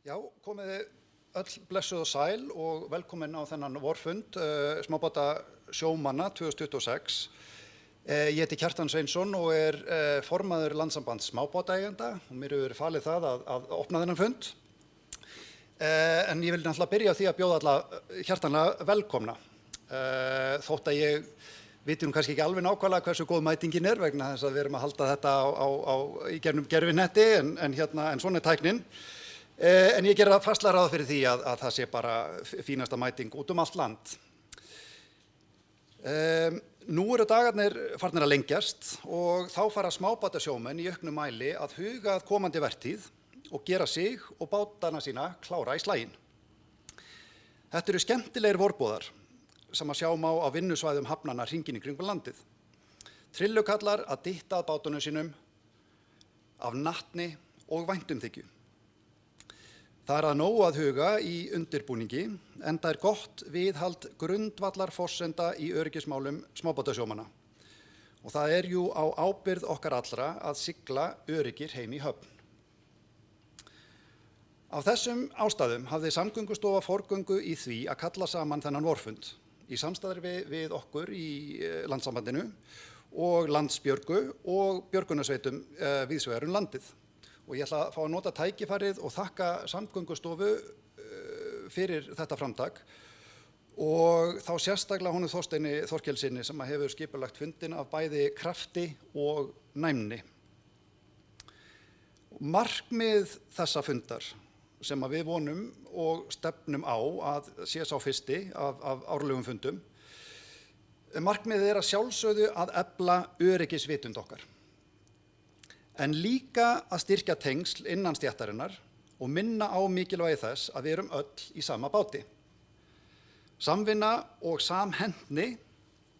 Já, komið öll blessuð og sæl og velkomin á þennan vorfund smábáta sjómanna 2026. Ég heiti Kjartan Sveinsson og formaður Landssambands smábátaeigenda og mér hefur verið falið það að opna þennan fund. En ég vil náttúrulega byrja á því að bjóða alla hjartanlega velkomna. Þótt að ég viti kannski ekki alveg nákvæmlega hversu góð mætingin vegna þess að við erum að halda þetta í gegnum gervinetti en svona tæknin. En ég geri fastlega ráð fyrir því að það sé bara fínasta mæting út allt land. Nú eru dagarnir farnir að lengjast og þá fara smábátasjómenn í auknum mæli að huga að komandi vertíð og gera sig og bátana sína klára í slaginn. Þetta eru skemmtilegir vorboðar sem að sjá má á vinnusvæðum hafnanna hringinn í kringum landið. Trillukallar að dytta að bátunum sínum af natni og væntumþykju. Það að nógu að huga í undirbúningi, enda gott viðhald grundvallarforsenda í öryggismálum smábátasjómanna. Og það jú á ábyrgð okkar allra að sigla öryggir heim í höfn. Af þessum ástæðum hafði Samgöngustofa forgöngu í því að kalla saman þennan vorfund í samstarfi við okkur í Landssambandinu og Landsbjörgu og björgunarsveitum víðsvegar landið. Og ég ætla að fá að nota tækifærið og þakka Samgöngustofu fyrir þetta framtak og þá sérstaklega honum Þorsteini Þorkelssyni sem hefur skipulagt fundinn af bæði krafti og næmni. Markmið þessa fundar sem við vonum og stefnum á að sé sá fyrsti af árlegum fundum, markmiðið að sjálfsögðu að efla öryggisvitund okkar. En líka að styrkja tengsl innan stéttarinnar og minna á mikilvægi þess að við erum öll í sama báti. Samvinna og samhendni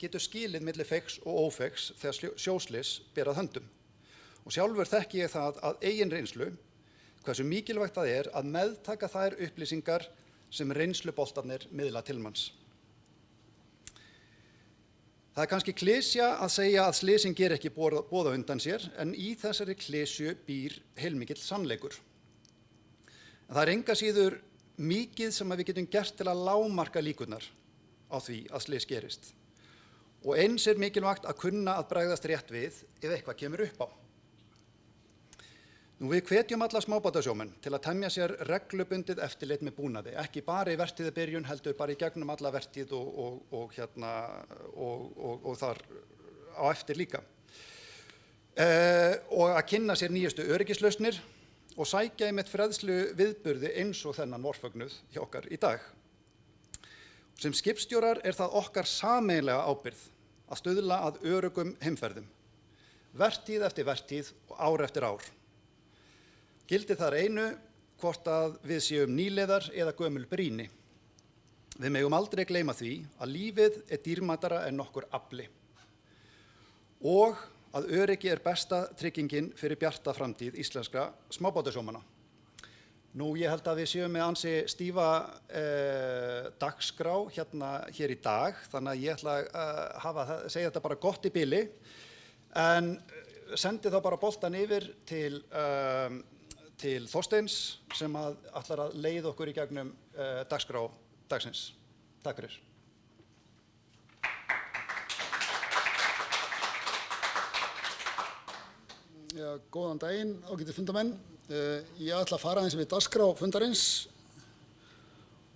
getur skilið milli feigs og ófeigs þegar sjóslys ber að höndum. Og sjálfur þekki ég það að eigin reynslu hversu mikilvægt það að meðtaka þær upplýsingar sem reynsluboltarnir miðla til manns. Það kannski klisja að segja að slysin geri ekki boða undan sér, en í þessari klisju býr heilmikill sannleikur. En það enga síður mikið sem við getum gert til að lágmarka líkurnar á því að slys gerist. Og eins mikilvægt að kunna að bregðast rétt við ef eitthvað kemur upp á. Nú við hvetjum alla smábátasjómenn til að temja sér reglubundið eftirlit með búnaði, ekki bara í vertíðabyrjun heldur bara í gegnum alla vertíð og þar á eftir líka. Og að kynna sér nýjustu öryggislausnir og sækja einmitt fræðslu viðburði eins og þennan vorfögnuð hjá okkar í dag. Sem skipstjórar það okkar sameiginlega ábyrgð að stuðla að öruggum heimferðum, vertíð eftir vertíð og ár eftir ár. Gildir þar einu hvort að við séum nýliðar eða gömul brýni. Við megum aldrei gleyma því að lífið dýrmætara en nokkur afli og að öryggi besta tryggingin fyrir bjarta framtíð íslenskra smábátasjómanna. Nú ég held að við séum með ansi stífa dagskrá hér í dag, þannig að ég ætla að segja þetta bara gott í bili, en sendi þá bara boltan yfir til Þorsteins sem ætlar að leiða okkur í gegnum dagskrá dagsins. Takk fyrir. Já, góðan daginn, ágætis fundarmenn. Ég ætla að fara aðeins við dagskrá fundarins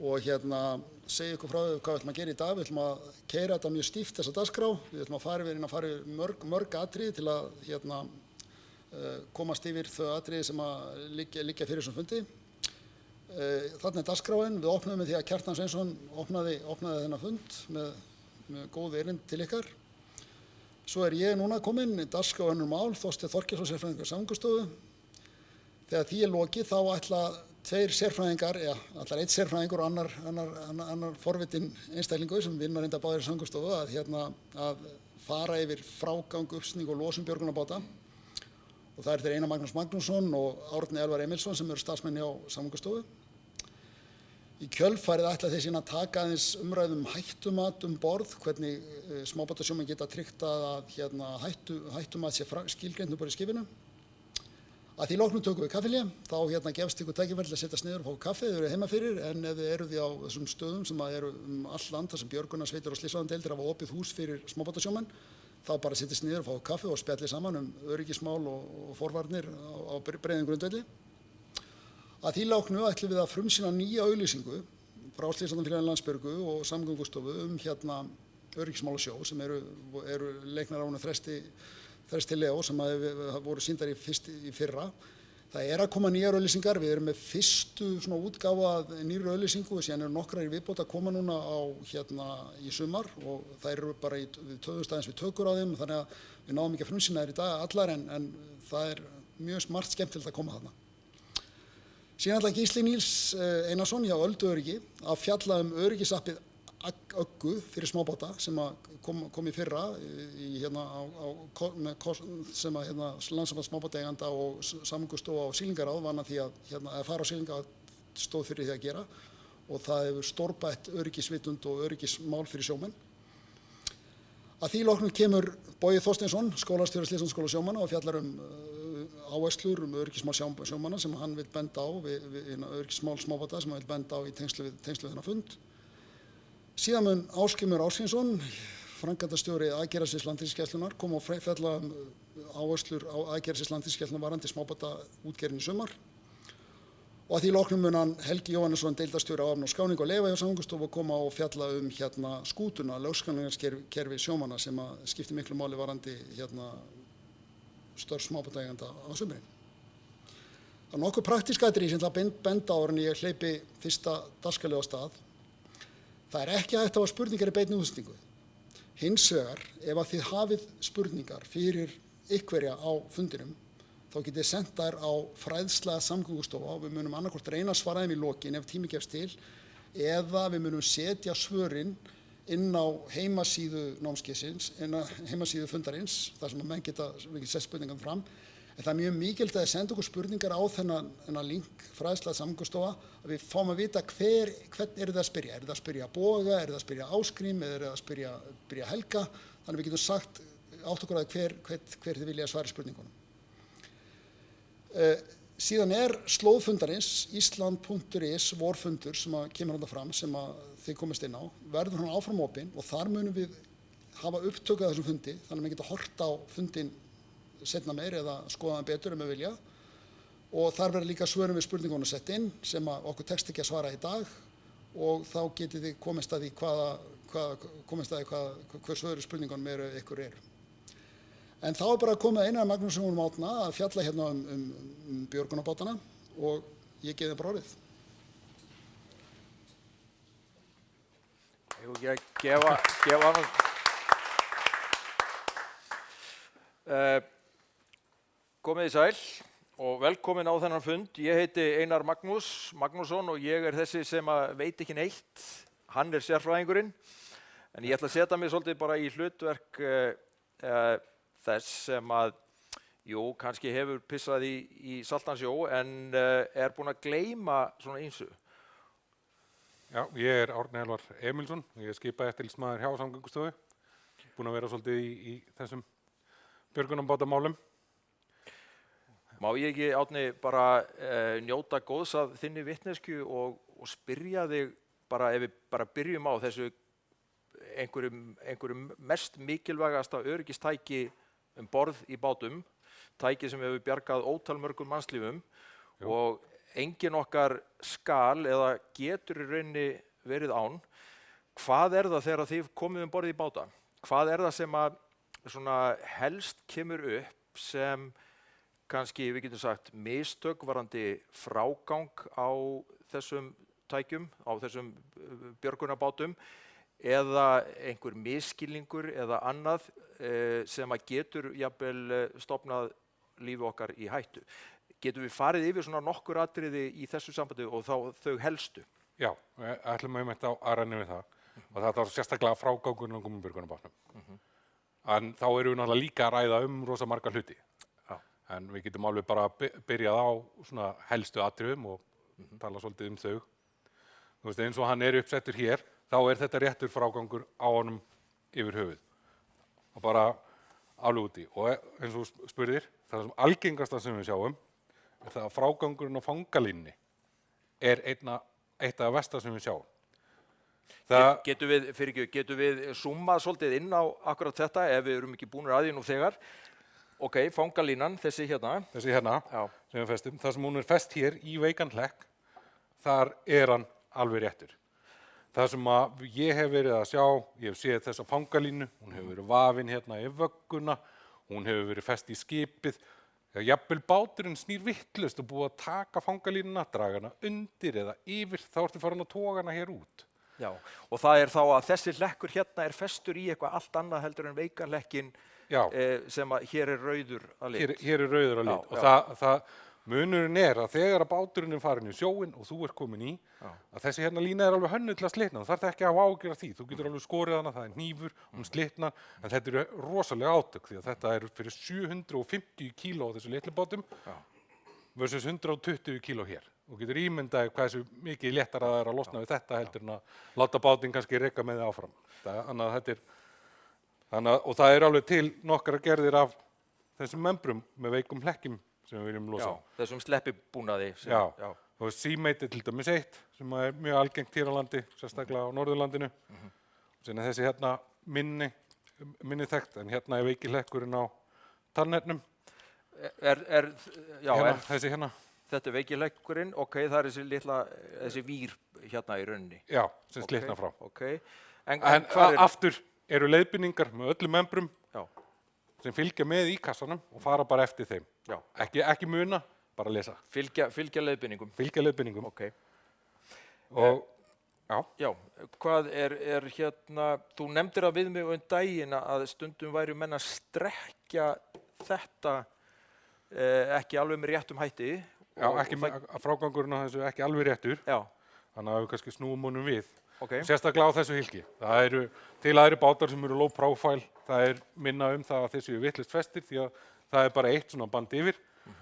og segja ykkur frá hvað við ætlum að gera í dag. Við ætlum að keyra þetta mjög stíft þessa dagskrá. Við ætlum að fara yfir mörg atriði til að komast yfir þau atriði sem að liggja fyrir þessum fundi. Þarna dagskráin. Við opnuðum með því að Kjartan Sveinsson opnaði þennan fund með góð erindi til ykkar. Svo ég núna kominn, dagskrá önnur mál, Þorsteinn Þorkelsson sérfræðingur Samgöngustofu. Þegar því lokið þá ætla tveir sérfræðingar, allar einn sérfræðingur og annar forvitinn einstaklingur sem vinna reynda báðir í Samgöngustofu að fara yfir frágang, uppsning og losun björgunarbáta. Og það þeir Einar Magnús Magnússon og Árni Elvar Emilsson sem eru starfsmenn hjá Samgöngustofu. Í kjölfarið ætla þeir síðan að taka aðeins umræðum hættumat borð, hvernig smábátasjómenn geta tryggt að hættumat sé skilgreint borð í skipinu. Að því loknum tökum við kaffilé, þá gefst ykkur tækifæri til að setjast niður og fá kaffi ef þið eru heima fyrir, en ef þið eruð á þessum stöðum sem eru all land þar sem björgunarsveitir og slysavarnadeildir hafa opið hús fyrir smábátasjómenn, þá bara setjast niður og fá kaffi og spjallið saman öryggismál og forvarnir á breiðum grundvelli. Að því loknu ætlum við að frumsýna nýja auglýsingu frá Slysavarnafélaginu Landsbjörgu og Samgöngustofu öryggismál á sjó sem eru leiknar á honum Þresti Leó sem voru sýndar í fyrra. Það að koma nýjar auglýsingar, við erum með fyrstu svona útgáfu að nýrri auglýsingu og síðan nokkrar í viðbót að koma núna í sumar og það eru bara við töðumst aðeins við tökur á þeim, þannig að við náðum ekki að frumsýna þær í dag allar en það mjög margt skemmtilegt að koma þarna. Síðan ætla Gísli Níls Einarsson hjá Öldu öryggi að fjalla öryggisappið Öggu fyrir smábáta sem kom í fyrra sem Landssamband smábátaeigenda og Samgöngustofa og Siglingaráð vann að því að fara á Siglingaráð stóð fyrir því að gera og það hefur stórbætt öryggisvitund og öryggismál fyrir sjómenn. Að því loknum kemur Bogi Þorsteinsson, skólastjóri Slysavarnaskóla sjómanna og fjallar áherslur öryggismál sjómanna sem hann vil benda á, öryggismál smábáta sem hann vil benda á í tengslu við þennan fund. Síðan mun Ásgrímur Ásgrímsson, framkvæmdastjóri aðgerðasviðs Landhelgisgæslunnar, kom og fjalla áherslur á aðgerðasviðs Landhelgisgæslunnar varðandi smábátaútgerðin í sumar. Og að því loknum mun hann Helgi Jóhannesson, deildarstjóri áhafna og skráningu og leyfa hjá Samgöngustofu koma og fjalla skútuna, lögskráningarkerfi sjómanna sem skiptir miklu máli varðandi störf smábátaeigenda á sumrin. Það er nokkuð praktísk atriði sem það benda á áður en ég hleypi fyrsta dagskrárliði á stað. Það er ekki hægt að hafa spurningar í beinni útsendingu. Hins vegar, ef að þið hafið spurningar fyrir einhverja á fundinum, þá getið þið sent þær á fræðsla Samgöngustofa og við munum annaðhvort reyna að svara þeim í lokin ef tími gefst til, eða við munum setja svörin inn á heimasíðu námskeiðsins, inn á heimasíðu fundarins, þar sem menn geta sett spurningar fram. En það er mjög mikilvægt að þið senda okkur spurningar á þennan link fræðsla Samgöngustofa að við fáum að vita hvern eru það að spyrja. Er það að spyrja Boga, er það að spyrja Ásgrím, eða er það að spyrja Helga. Þannig við getum sagt átt okkur að hver þið vilja að svara spurningunum. Síðan slóð fundarins Ísland.is vorfundur sem kemur þarna fram sem þið komist inn á, verður hann áfram opinn og þar munum við hafa upptöku af þessum fundi, þannig að við getum horft á fundinn seinna meir eða skoða hann betur við vilja og þar verður líka svörum við spurningunum sett inn sem okkur tekst ekki að svara í dag og þá getið þið komist að því hver svöru spurningunum ykkur eru. En þá bara komið Einar Magnússon Árna að fjalla um björgunarbátana og ég gefi þeim bara orðið. Ég vil gefa hann. Komið í sæl og velkomin á þennan fund. Ég heiti Einar Magnússon og ég þessi sem veit ekki neitt. Hann sérfræðingurinn. En ég ætla að setja mig svolítið bara í hlutverk þess sem kannski hefur pissað í saltan sjó en búinn að gleyma svona ýmsu. Já, ég Árni Elvar Emilsson. Ég skipaði eftirlitsmaður hjá Samgöngustofu. Búinn að vera svolítið í þessum björgunarbátamálum. Má ég ekki, Árni, bara njóta góðs af þinni vitneskju og spyrja þig bara ef við bara byrjum á þessu einhverjum mest mikilvægasta öryggistæki borð í bátum, tæki sem hefur bjargað ótalmörgum mannslífum og enginn okkar skal eða getur í rauninni verið án. Hvað það þegar þið komið borð í báta? Hvað það sem svona helst kemur upp sem kannski við getum sagt mistök varðandi frágang á þessum tækjum, á þessum björgunarbátum eða einhver misskilningur eða annað sem getur jafnvel stofnað lífi okkar í hættu. Getum við farið yfir svona nokkur atriði í þessu sambandi og þau helstu? Já, við ætlum einmitt að renna við það og það var sérstaklega frágangur á gummibjörgunarbátnum. En þá erum við náttúrulega líka að ræða rosa marga hluti. En við getum alveg bara byrjað á svona helstu atriðum og tala svolítið þau. Þú veist, eins og hann uppsettur hér, þá þetta réttur frágangur á honum yfir höfuð. Og bara alveg úti. Og eins og spurðir, það sem algengasta sem við sjáum, það að frágangurinn á fangalínni er eitt af versta sem við sjáum. Getum við zoomað svolítið inn á akkurat þetta ef við erum ekki búnir að því nú þegar? Ok, fangalínan, þessi hérna. Þessi hérna, Já. sem við festum, það sem hún er fest hér í veikan hlekk, þar er hann alveg réttur. Það sem að ég hef verið að sjá, ég hef séð þessa fangalínu, hún hefur verið vafin hérna í vögguna, hún hefur verið fest í skipið, jafnvel báturinn snýr vitlaust og búið að taka fangalínuna, draga hana undir eða yfir, þá ertu farin að toga hana hér út. Já, og það er þá að þessi hlekkur hérna er festur í eitthvað allt annað heldur en veikarhlekkin sem að hér er rauður að lit. Hér er rauður að lit og munurinn er að þegar að báturinn er farin í sjóinn og þú ert komin í, að þessi hérna lína er alveg hönnuð til að slitna, þú þarft ekki að hafa áhyggjur af því, þú getur alveg skorið hana, það er hnífur, hún slitnar, en þetta eru rosalega átök því að þetta er fyrir 750 kíló á þessu litlu bátum versus 120 kíló hér. Þú getur ímyndaði hvað þessu mikið léttar að það er að losna við þetta heldur en að láta bátinn kannski reka með þið áfram. Og það er alveg til nokkrar gerðir af þessum membrum með veikum hlekkjum sem við viljum losa. Já, þessum sleppibúnaði. Já, og Seamate er til dæmis eitt sem er mjög algengt hér á landi, sérstaklega á Norðurlandinu. Síðan þessi hérna minni þekkt, en hérna er veiki hlekkurinn á tannernum. Þessi hérna. Þetta er veiki hlekkurinn, ok, það er þessi vír hérna í rauninni. Já, sem slitna frá. Ok. En aftur eru leiðbeiningar með öllum membrum sem fylgja með í kassanum og fara bara eftir þeim. Já. Ekki muna, bara lesa. Fylgja leiðbeiningum. Fylgja leiðbeiningum. Ok. Og, já, hvað er hérna, þú nefndir að við mig daginn að stundum væri menn að strekkja þetta ekki alveg með réttum hætti. Já, frágangurinn á þessu ekki alveg réttur. Já. Þannig að við kannski snúum honum við. Okay. Sérstaklega á þessu hylki. Það eru til aðri bátar sem eru low profile. Það er minna það að þessu er vitlist festir því að það er bara eitt svona band yfir.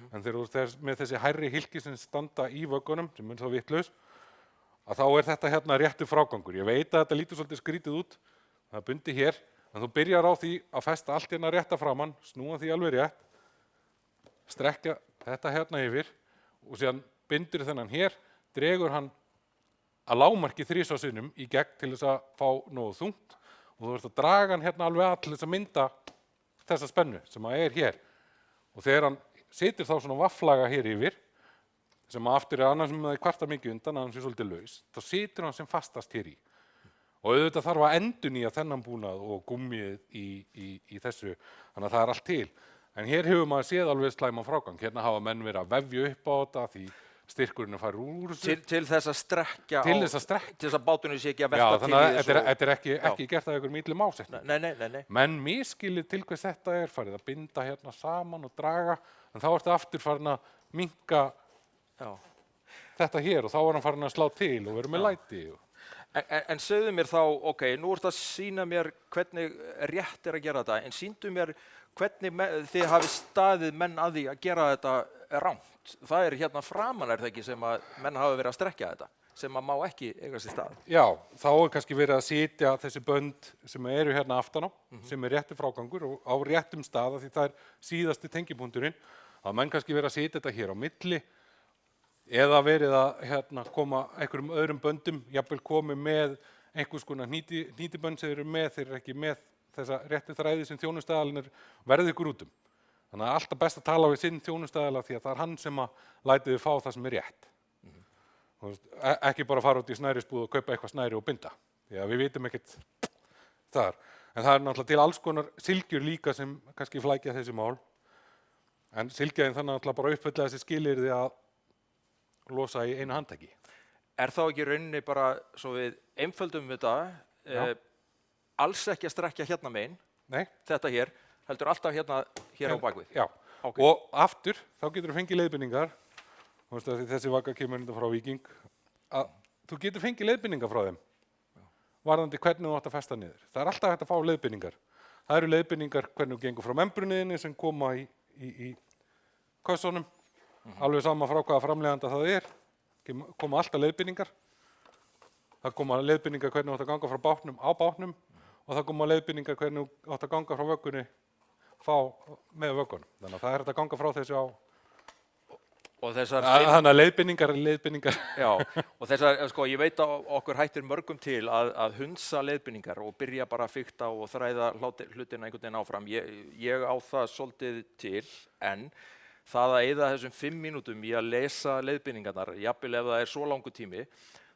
En þegar þú ert með þessi hærri hylki sem standa í vöggunum, sem er þá vitlaus, að þá er þetta hérna réttur frágangur. Ég veit að þetta lítur svolítið skrítið út. Það er bundið hér. En þú byrjar á því að festa allt hérna rétta framann, snúa því alveg rétt, strekkja þetta hérna yfir og síðan bindur þennan hér, dregur hann að lágmarki 3 sinnum í gegn til þess að fá nógu þungt og þú ert að draga hann hérna alveg að til þess að mynda þessa spennu sem að er hér. Og þegar hann situr þá svona vafflaga hér yfir, sem að aftur er annars sem það kvartar mikið undan að hann sé svolítið laus, þá situr hann sem fastast hér í. Og auðvitað þarf að endurnýja þennan búnað og gummið í þessu, þannig að það er allt til. En hér hefur maður séð alveg slæman frágang. Hérna hafa menn verið að vefja upp á þetta því styrkurinn er farið úr þessu. Til þess að strekkja til þess að bátunum sé ekki að velta til í þessu. Já, þannig að þetta er ekki gert af einhverjum illum ásetningum. Nei. Menn misskilið til hvers þetta er, farið að binda hérna saman og draga, en þá ertu aftur farin að minnka þetta hér og þá er hann farin að slá til og vera með læti. En segðu mér þá, ok, nú ert að sýna mér hvernig rétt er að gera þetta, en sýndu mér hvernig þið hafi staðið menn að því að gera þetta rangt. Það er hérna framan er það ekki sem að menn hafa verið að strekkja þetta, sem að má ekki eiga sér stað. Já, þá er kannski verið að sitja þessi bönd sem eru hérna aftan á, sem er rétti frágangur og á réttum stað því það er síðasti tengipunkturinn, að menn kannski verið að sitja þetta hér á milli eða verið að koma einhverjum öðrum böndum, jafnvel komið með einhvers konar hnítibönd sem eru með, þeir eru ekki með þessa rétti þræði sem þjónustaðalinn verði ykkur út um. Þannig að alltaf best að tala við sinn þjónustaðala því að það er hann sem að læti þið fá það sem er rétt. Ekki bara fara út í snærisbúð og kaupa eitthvað snæri og binda, því að við vitum ekkert þar. En það er náttúrulega til alls konar sylgjur líka sem kannski flækja þessi mál. En sylgjaðin þannig náttúrulega bara uppfylla þessi skilyrði að losa í einu handtaki. Er þá ekki rauninni bara, svo við einföldum þetta, alls ekki að strekkja hérna megin, þetta hér, heldur alltaf hérna á bakvið? Já, okay. Og aftur, þá getur þú fengið leiðbeiningar, þessi vaka kemur frá Víking, að þú getur fengið leiðbeiningar frá þeim, varðandi hvernig þú átt að festa niður. Það er alltaf hægt að fá leiðbeiningar. Það eru leiðbeiningar hvernig þú gengur frá membrunniðinni sem koma í kössunum, alveg sama frá hvaða framleiðanda það er, koma alltaf leiðbeiningar. Það koma leiðbeiningar hvernig þú átt að ganga frá bátnum á bátnum og það koma leiðbeiningar hvernig þú átt að ganga frá vöggunni með vöggunum. Þannig að það er hægt að ganga frá þessu á Og þessar Þannig að leiðbeiningar. Já, og þessar, sko, ég veit að okkur hættir mörgum til að hunsa leiðbeiningar og byrja bara að fikta og þræða hlutina einhvern veginn áfram. Ég á það svolítið til, en það að eyða þessum 5 mínútum í að lesa leiðbeiningarnar, jafnvel ef það er svo langur tími,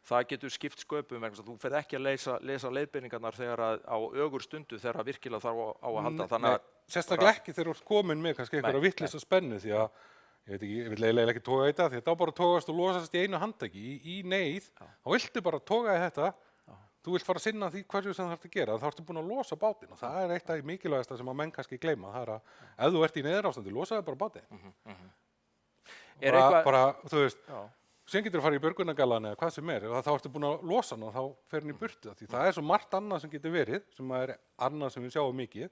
það getur skipt sköpum vegna þess að þú ferð ekki að lesa leiðbeiningarnar þegar á ögur stundu þegar virkilega þarf á að halda. Þannig að sérstaklega ekki þegar þú ert komin með kannski einhverja vitleysa spennu því að ég veit ekki, ég vil eiginlega ekki toga í þetta því að þá bara togast og losast í einu handtaki í neyð, þá viltu bara toga í þetta, þú vilt fara að sinna því hverju sem það þarf að gera, þá ertu búin að losa bátinn og það er eitt af því mikilvægasta sem að menn kannski gleyma, það er að ef þú ert í neyðarástandi, losaðu bara bátinn. Bara, þú veist, sem getur að fara í björgunargalan eða hvað sem og þá ertu búin að losa hann og þá fer hann í burtu því það er svo margt annað sem getur verið, sem er annað sem við sjáum mikið,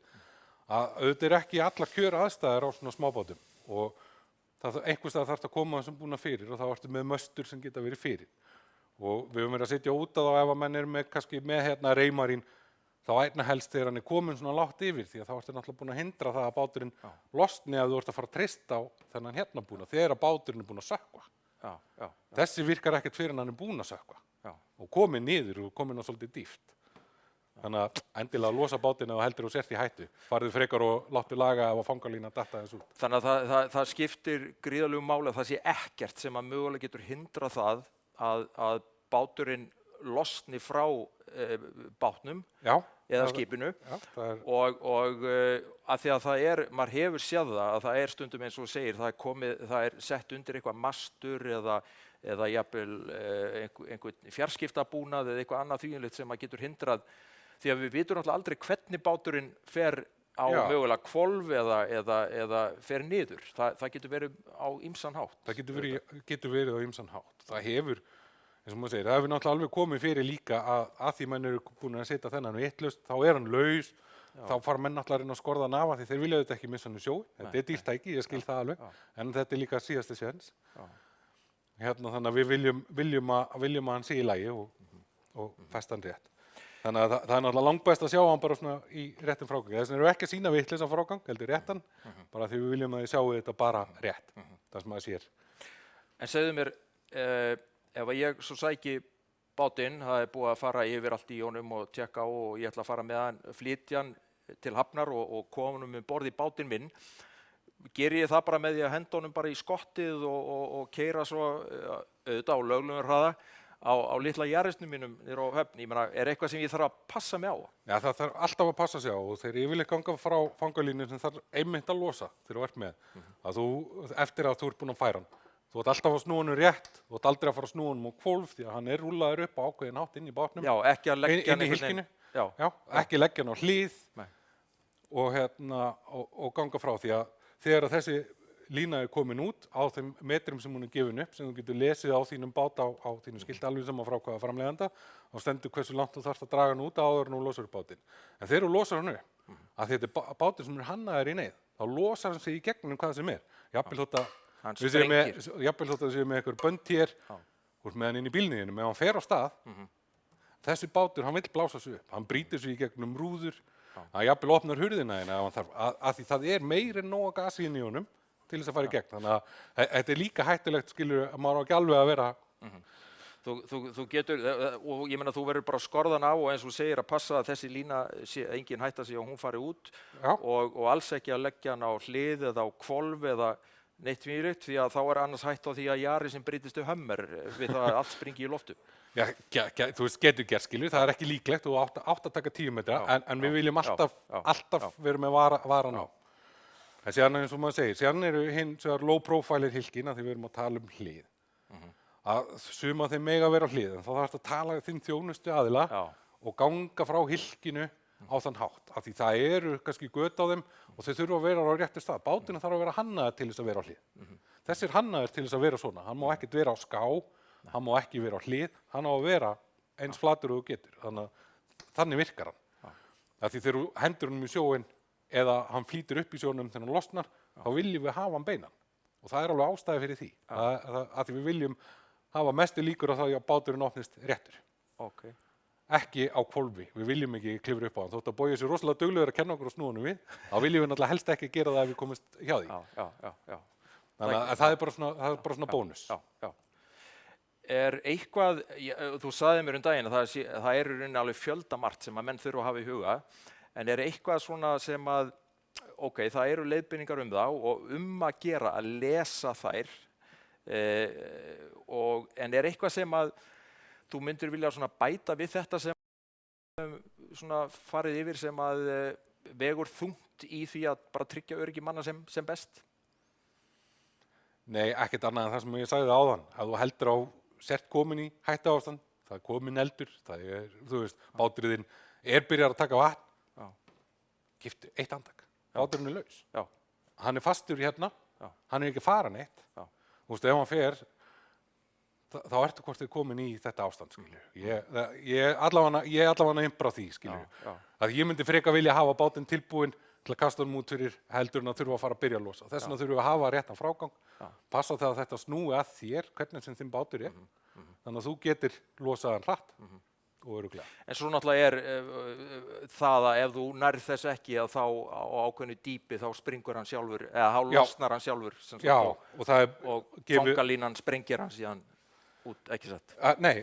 að auðvitað ekki allar kjör aðstæður á svona smábátum og einhvers staðar þarf að koma þessum búna fyrir og þá ertu með möstur sem geta verið fyrir og við höfum verið að setja út að þá ef að menn eru með kannski með hérna reymarinn þá einna helst þegar hann er komin svona lágt yfir því að þá ertu náttúrulega búin að hindra það að báturinn losni ef þú ert að fara að treysta á þennan hérna búna þegar að báturinn er búin að sökkva. Þessi virkar ekkert fyrir en hann er búin að sökkva og komin niður og komin á svolítið dýpt. Þannig að endilega að losa bátinn ef þú heldur og sért í hættu. Farðu frekar og láttu laga ef að fangalína datta þessu út. Þannig að það skiptir gríðarlegu máli að það sé ekkert sem að mögulega getur hindrað það að báturinn losni frá bátnum eða skipinu og að því að það maður hefur séð það að það stundum eins og segir, það er sett undir eitthvað mastur eða jafnvel einhvern fjarskiptabúnað eða eitthvað annað þvíumlegt sem að getur hindrað því að við vitum náttúrulega aldrei hvernig báturinn fer á mögulega hvolf eða fer niður. Það getur verið á ýmsan hátt. Það getur verið á ýmsan hátt. Það hefur, eins og maður segir, það hefur náttúrulega alveg komið fyrir líka að því menn eru búin að setja þennan vitlaust, þá er hann laus, þá fara menn náttúrulega inn að skorða hann af því þeir vilja auðvitað ekki missa hann í sjó. Þetta er dýrtæki, ég skil það alveg, en þetta er líka síðasti séns. Hérna, þannig að við viljum að hann sé í lagi og festa hann rétt. Þannig að það er náttúrulega langbest að sjá hann bara svona í réttum frágangi. Þess vegna erum við ekki að sýna vitleysan frágang, heldur réttan, bara því við viljum að þið sjáu þetta bara rétt, það sem maður sér. En segðu mér, ef ég svo sæki bátinn, það er búið að fara yfir allt í honum og tjekka á og ég ætla að fara með hann, flytja hann til hafnar og koma honum um borð í bátinn minn, geri ég það bara með því að henda honum bara í skottið og keyra svo auðvitað á löglegum hraða á litla jarðisnum mínum niður á höfn. Ég meina, er eitthvað sem ég þarf að passa mig á? Já, það þarf alltaf að passa sig á og þegar ég vil ekki ganga frá fangalínu sem þarf einmitt að losa þegar þú ert með. Að þú, eftir að þú ert búin að færa hann, þú ert alltaf að snúa hann rétt, þú ert aldrei að fara að snúa hann á hvolf því að hann er rúllaður upp á ákveðin hátt inn í bátnum. Já, ekki að leggja hann inn í hylkinu. Já, ekki leggja hann á hlið og ganga frá því að þegar þessi lína er komin út á þeim metrum sem hún er gefin upp sem þú getur lesið á þínum bát á þínum skilti alveg saman frá hvaða framleiðanda og stendur hversu langt þú þarfst að draga hann út áður en þú losar upp bátinn. En þegar þú losar hann upp, að þetta er bátur sem er hannaður í neyð, þá losar hann sig í gegnum hvað sem er. Jafnvel þótt að við séum með einhver bönd hér úr með hann inn í bílniðinu, með hann fer á stað, þessi bátur, hann vill blása sig upp, hann brýtur sig í gegnum rúður, hann jafnvel opnar hurðina að því það er meir en nóga gasi inn í honum til þess að fara í gegn. Þannig að þetta er líka hættulegt, skilur, að maður á ekki alveg að vera. Þú getur, og ég meina þú verður bara skorðan á og eins og segir að passa að þessi lína, engin hætta sig og hún fari út og alls ekki að leggja hann á hlið eða á hvolf eða neitt mýrikt því að þá er annars hætt á því að jari sem brýtist hummer við það að allt springi í loftu. Já, þú veist, getur gert, skilur, það er ekki líklegt og átt að taka 10 metra, en við viljum alltaf vera með varan á. En síðan eins og maður segir, síðan eru hins vegar low profile hylkin að því við erum að tala hlið. Að suma þeim mega vera á hlið, en þá þarfst að tala þinn þjónustu aðila og ganga frá hylkinu á þann hátt. Af því það eru kannski göt á þeim og þau þurfa að vera á réttu stað. Báturinn þarf að vera hannaður til þess að vera á hlið. Þessir hannaður til þess að vera svona. Hann má ekkert vera á ská, hann má ekki vera á hlið, hann á að vera eins flatur og þú getur. Þannig virkar hann. Af því þegar þú hendur honum í sjóinn eða hann flýtur upp í sjónum þegar hann losnar, þá viljum við hafa hann beinan. Og það er alveg ástæði fyrir því. Að því við viljum hafa mestu líkur á það að báturinn opnist réttur. Ekki á hvolfi. Við viljum ekki klifra upp á hann. Þótt að Bogi sé rosalega duglegur að kenna okkur á snúanum við, þá viljum við náttúrulega helst ekki gera það ef við komumst hjá því. Þannig að það er bara svona bónus. Já. Er eitthvað, þú sagði mér daginn að það er í rauninni alveg fjöldamart sem að menn þurfa að hafa í huga, en er eitthvað svona sem að, ok, það eru leiðbeiningar það og að gera að lesa þær, en er eitthvað sem að þú myndir vilja svona bæta við þetta sem svona farið yfir sem að vegur þungt í því að bara tryggja öryggi manna sem best? Nei, ekkert annað en það sem ég sagði áðan, að þú heldur á sért komin í hættuástand, það er komin eldur, það er, þú veist, báturinn byrjar að taka vatn, giftu eitt andak, báturinn laus. Já. Hann fastur hérna, hann ekki fara neitt. Já. Þú veist, ef hann fer, þá ertu hvort þið komin í þetta ástand, skilju. Ég allavega innbra því, skilju. Að ég myndi freka vilja hafa bátinn tilbúinn til að kasta honum út fyrir heldur en að þurfa að fara að byrja að losa. Þess vegna þurfum við að hafa réttan frágang, passa það að þetta snúi að þér, hvernig sem þinn bátur er, þannig að þú getur losaðan hratt og örugglega. En svo náttúrulega það að ef þú nærð þess ekki að þá á ákveðnu dýpi þá springur hann sjálfur, eða þá losnar hann sjálfur. Og fangalínan sprengir hann síðan út, ekki satt? Nei,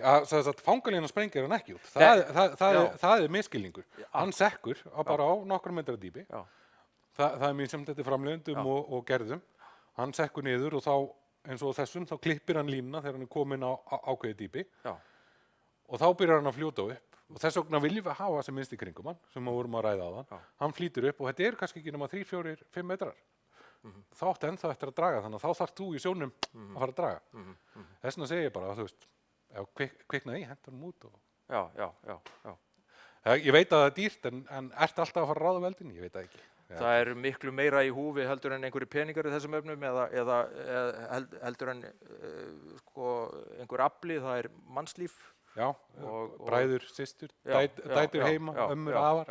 fangalínan sprengir hann ekki út. Það er misskilningur. Hann sekkur bara á nokkra metra dýpi. Það er mjög sem þetta framleiðendum og gerðum. Hann sekkur niður og þá, eins og þessum, þá klippir hann línuna þegar hann er komin á ákveðið dýpi. Og þá byrjar hann að fljóta upp. Og þess vegna viljum við hafa sem minnst í kringum hann, sem við vorum að ræða á það. Hann flýtur upp og þetta kannski ekki nema 3, 4, 5 metrar. Þá átti ennþá eftir að draga, þannig að þá þarf þú í sjónum að fara að draga. Þess vegna segi ég bara, þú veist, ef kviknaði í, hendur hann út. Já. Ég veit að það er dýrt, en ertu alltaf að fara að ráða veldin? Ég veit það ekki. Það er miklu meira í húfi heldur en einhverju peningar í þessum öfnum eða heldur en einhver afli, það er mannslíf. Já, bræður, systur, dætur heima, ömmur, afar,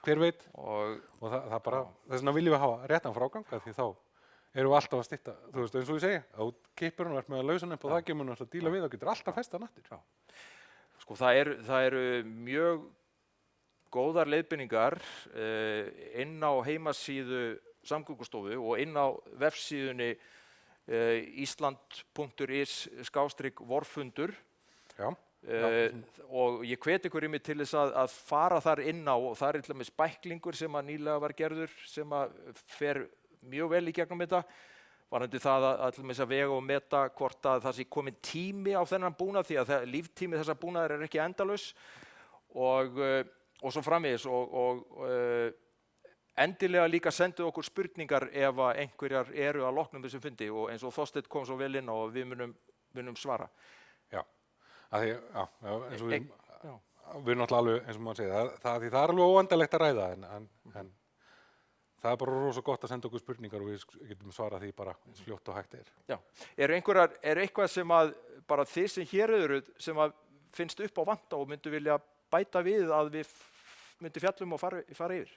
hver veit. Og það bara, þess vegna viljum við hafa réttan frágang, því þá erum við alltaf að stytta, þú veist, eins og ég segja, á kippurinn og ert með að lausa hann upp og það kemur að díla við, þá getur alltaf festa nattur. Sko, það eru mjög góðar leiðbeiningar inn á heimasíðu Samgöngustofu og inn á vefsíðunni island.is/vorfundur. Og ég hvet ykkur mig til þess að fara þar inn á, og það til dæmis bæklingur sem að nýlega var gerður sem að fer mjög vel í gegnum þetta, varðandi það að til dæmis að vega og meta hvort að það sé komin tími á þennan búnað, því að líftími þessa búnaðar er ekki endalaus og svo framvegis og endilega líka sendu okkur spurningar ef að einhverjar eru að loknum þessum fundi, og eins og Þorsteinn kom svo vel inn og við munum svara. Eins og við erum náttúrulega alveg, eins og maður segir, það er alveg óendalegt að ræða, en það er bara rosa gott að senda okkur spurningar og við getum svarað því bara eins fljótt og hægt er. Já. Er eitthvað sem að bara þið sem hér eru sem að finnst upp á vanta og myndu vilja bæta við að við myndum fjallum og fara yfir?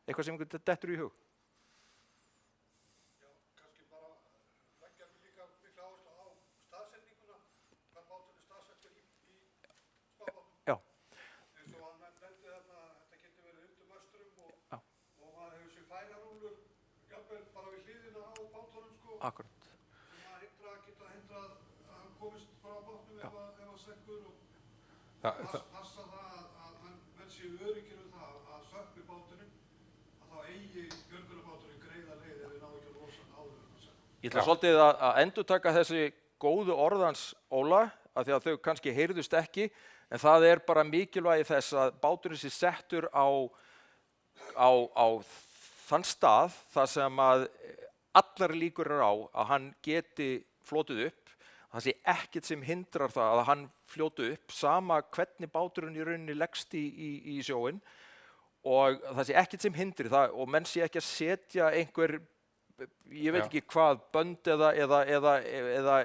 Eitthvað sem ykkur dettur í hug? Akkurat. Hindra að hann komist frá bátnum ef hann sekkur og passa það að menn séu öruggir það að sökkvi báturinn, að þá eigi björgunarbáturinn greiða leið ef við náum ekki að losa hann áður en að sekka. Ég ætla svolítið að endurtaka þessi góðu orðans Óla, af því að þau kannski heyrðust ekki, en það er bara mikilvægi þess að báturinn sé settur á þann stað þar sem að allar líkur á að hann geti flotið upp, það sé ekkert sem hindrar það að hann fljóti upp, sama hvernig báturinn í rauninni leggst í sjóinn, og það sé ekkert sem hindri það, og menn sé ekki að setja einhver, ég veit ekki hvað, bönd eða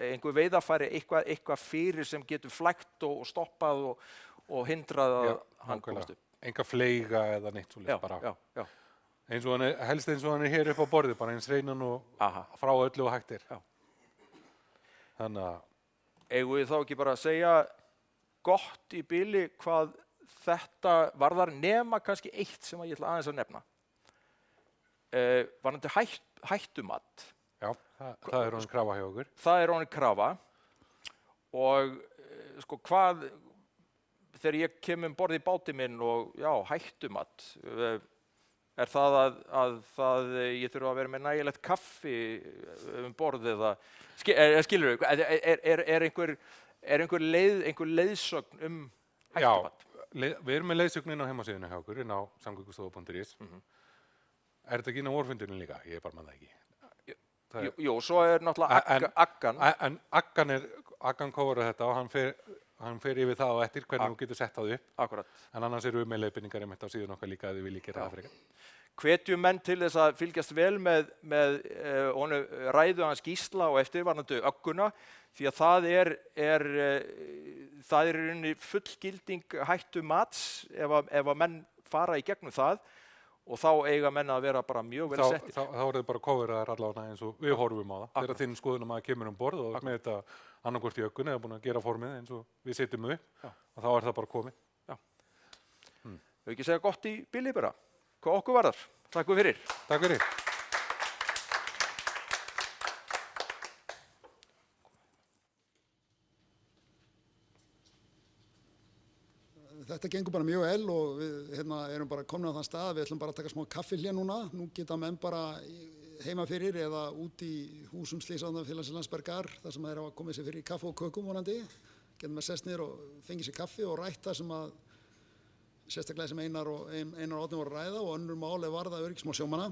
einhver veiðarfæri, eitthvað fyrir sem getur flækt og stoppað og hindrað að hann komast upp. Enga fleyga eða neitt svolítið bara. Já. Helst eins og hann hér upp á borðið, bara eins reinan og frá öllu og hægt er. Þannig að... Eigum við þá ekki bara að segja gott í bili hvað þetta varðar, nema kannski eitt sem ég ætla aðeins að nefna. Varðandi hættumat. Já, það er orðin krafa hjá okkur. Það er orðin krafa og sko þegar ég kem borð í báti minn og já, hættumat, er það að ég þurfa að vera með nægilegt kaffi borð eða, skilur þú, einhver leiðsögn hættumat? Já, við erum með leiðsögn inn á heimasíðunni hjá okkur, inn á samgöngustofa.is. Er þetta ekki inn á vorfundinu líka? Ég bara man það ekki. Jú, svo er náttúrulega Aggan. En Aggan kórar þetta og hann fer yfir það og eftir hvernig þú getur sett það upp. Akkurat. En annars erum við með leiðbeiningar einmitt á síðun okkar líka að þið viljið gera það frekar. Hvetjum menn til þess að fylgjast vel með ræðu hans Gísla og eftirvarandi Ögguna, því að það er í rauninni fullgilding hættumats ef að menn fara í gegnum það. Og þá eiga menn að vera bara mjög vel settir. Þá er þetta bara kóveraðar allavega eins og við horfum á það. Þegar þinn skoðunum að kemur borð og með þetta annarkvort í Öggunni eða búin að gera formið eins og við setjum upp og þá er það bara komið. Já. Þau ekki segja gott í bili bara. Hvað okkur varðar. Takk fyrir. Takk fyrir. Þetta gengur bara mjög vel og við erum bara komin á þann stað að við ætlum bara að taka smá kaffihlé núna. Nú geta menn bara heima fyrir eða út í húsum Slysavarnafélagsins Landsbjargar þar sem þeir hafa komið sér fyrir kaffi og kökum vonandi. Getum við sest niður og fengið sér kaffi og rætt það sem að sérstaklega sem Einar og Árni voru að ræða og önnur mál varða öryggismál sjómanna.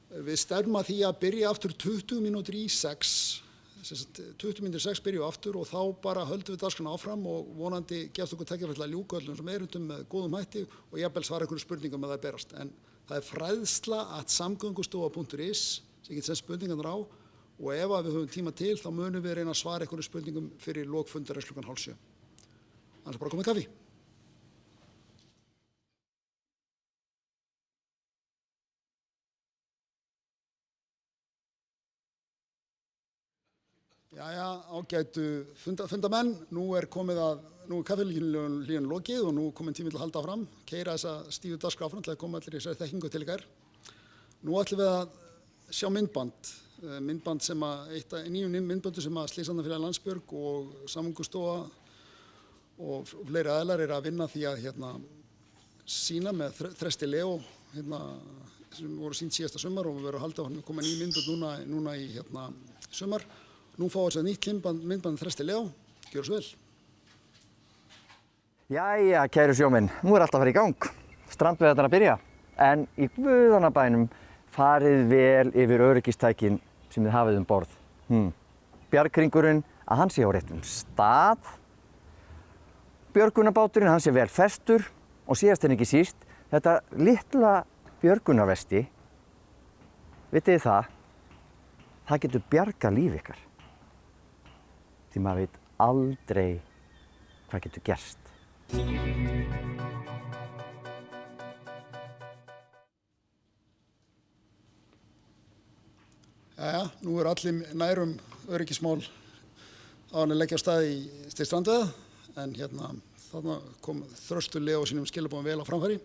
Við stefnum að því að byrja aftur 20 mínútur í 6. 20 mínútur í 6 byrjum við aftur og þá bara höldum við dagskrána áfram og vonandi gefst okkur tækifæri til að ljúka öllum sem erindum með góðum hætti og jafnvel svara einhverjum spurningum með það berast. En það er fræðsla@samgöngustofa.is sem getur sent spurningarnar á og ef við höfum tíma til þá munum við reyna að svara einhverjum spurningum fyrir lok fundar klukkan 6:30. Annars bara komið kaffi. Jæja, ágætu fundamenn, nú er kaffilíðan lokið og nú er komin tími til að halda áfram, keyra þessa stífu dagskrá áfram til að koma allir í þessari þekkingu til ykkar. Nú ætlum við að sjá myndband sem eitt af nýjum myndböndum sem að Slysavarnafélagið Landsbjörg og Samgöngustofa og fleiri aðilar að vinna því að sýna með Þresti Leó sem voru sýnd síðasta sumar og við verðum að halda á koma ný myndbönd núna í sumar. Nú fáum við nýtt myndband Þresti Leó. Gjörðu svo vel. Jæja, kæru sjómenn, nú er allt að fara í gang. Strandveiðarnar að byrja. En í guðanna bænum farið vel yfir öryggistækin sem þið hafið borð. Bjarghringurinn, að hann sé á réttum stað. Björgunarbáturinn, hann sé vel festur. Og síðast en ekki síst, þetta litla björgunarvesti, vitið þið það getur bjargað líf ykkar. Því maður veit aldrei hvað getur gerst. Jæja, nú allir nærum öryggismál á hann að leggja á stað til strandveiða en þarna kom Þröstur Leó sínum skilaboðum vel á framfæri.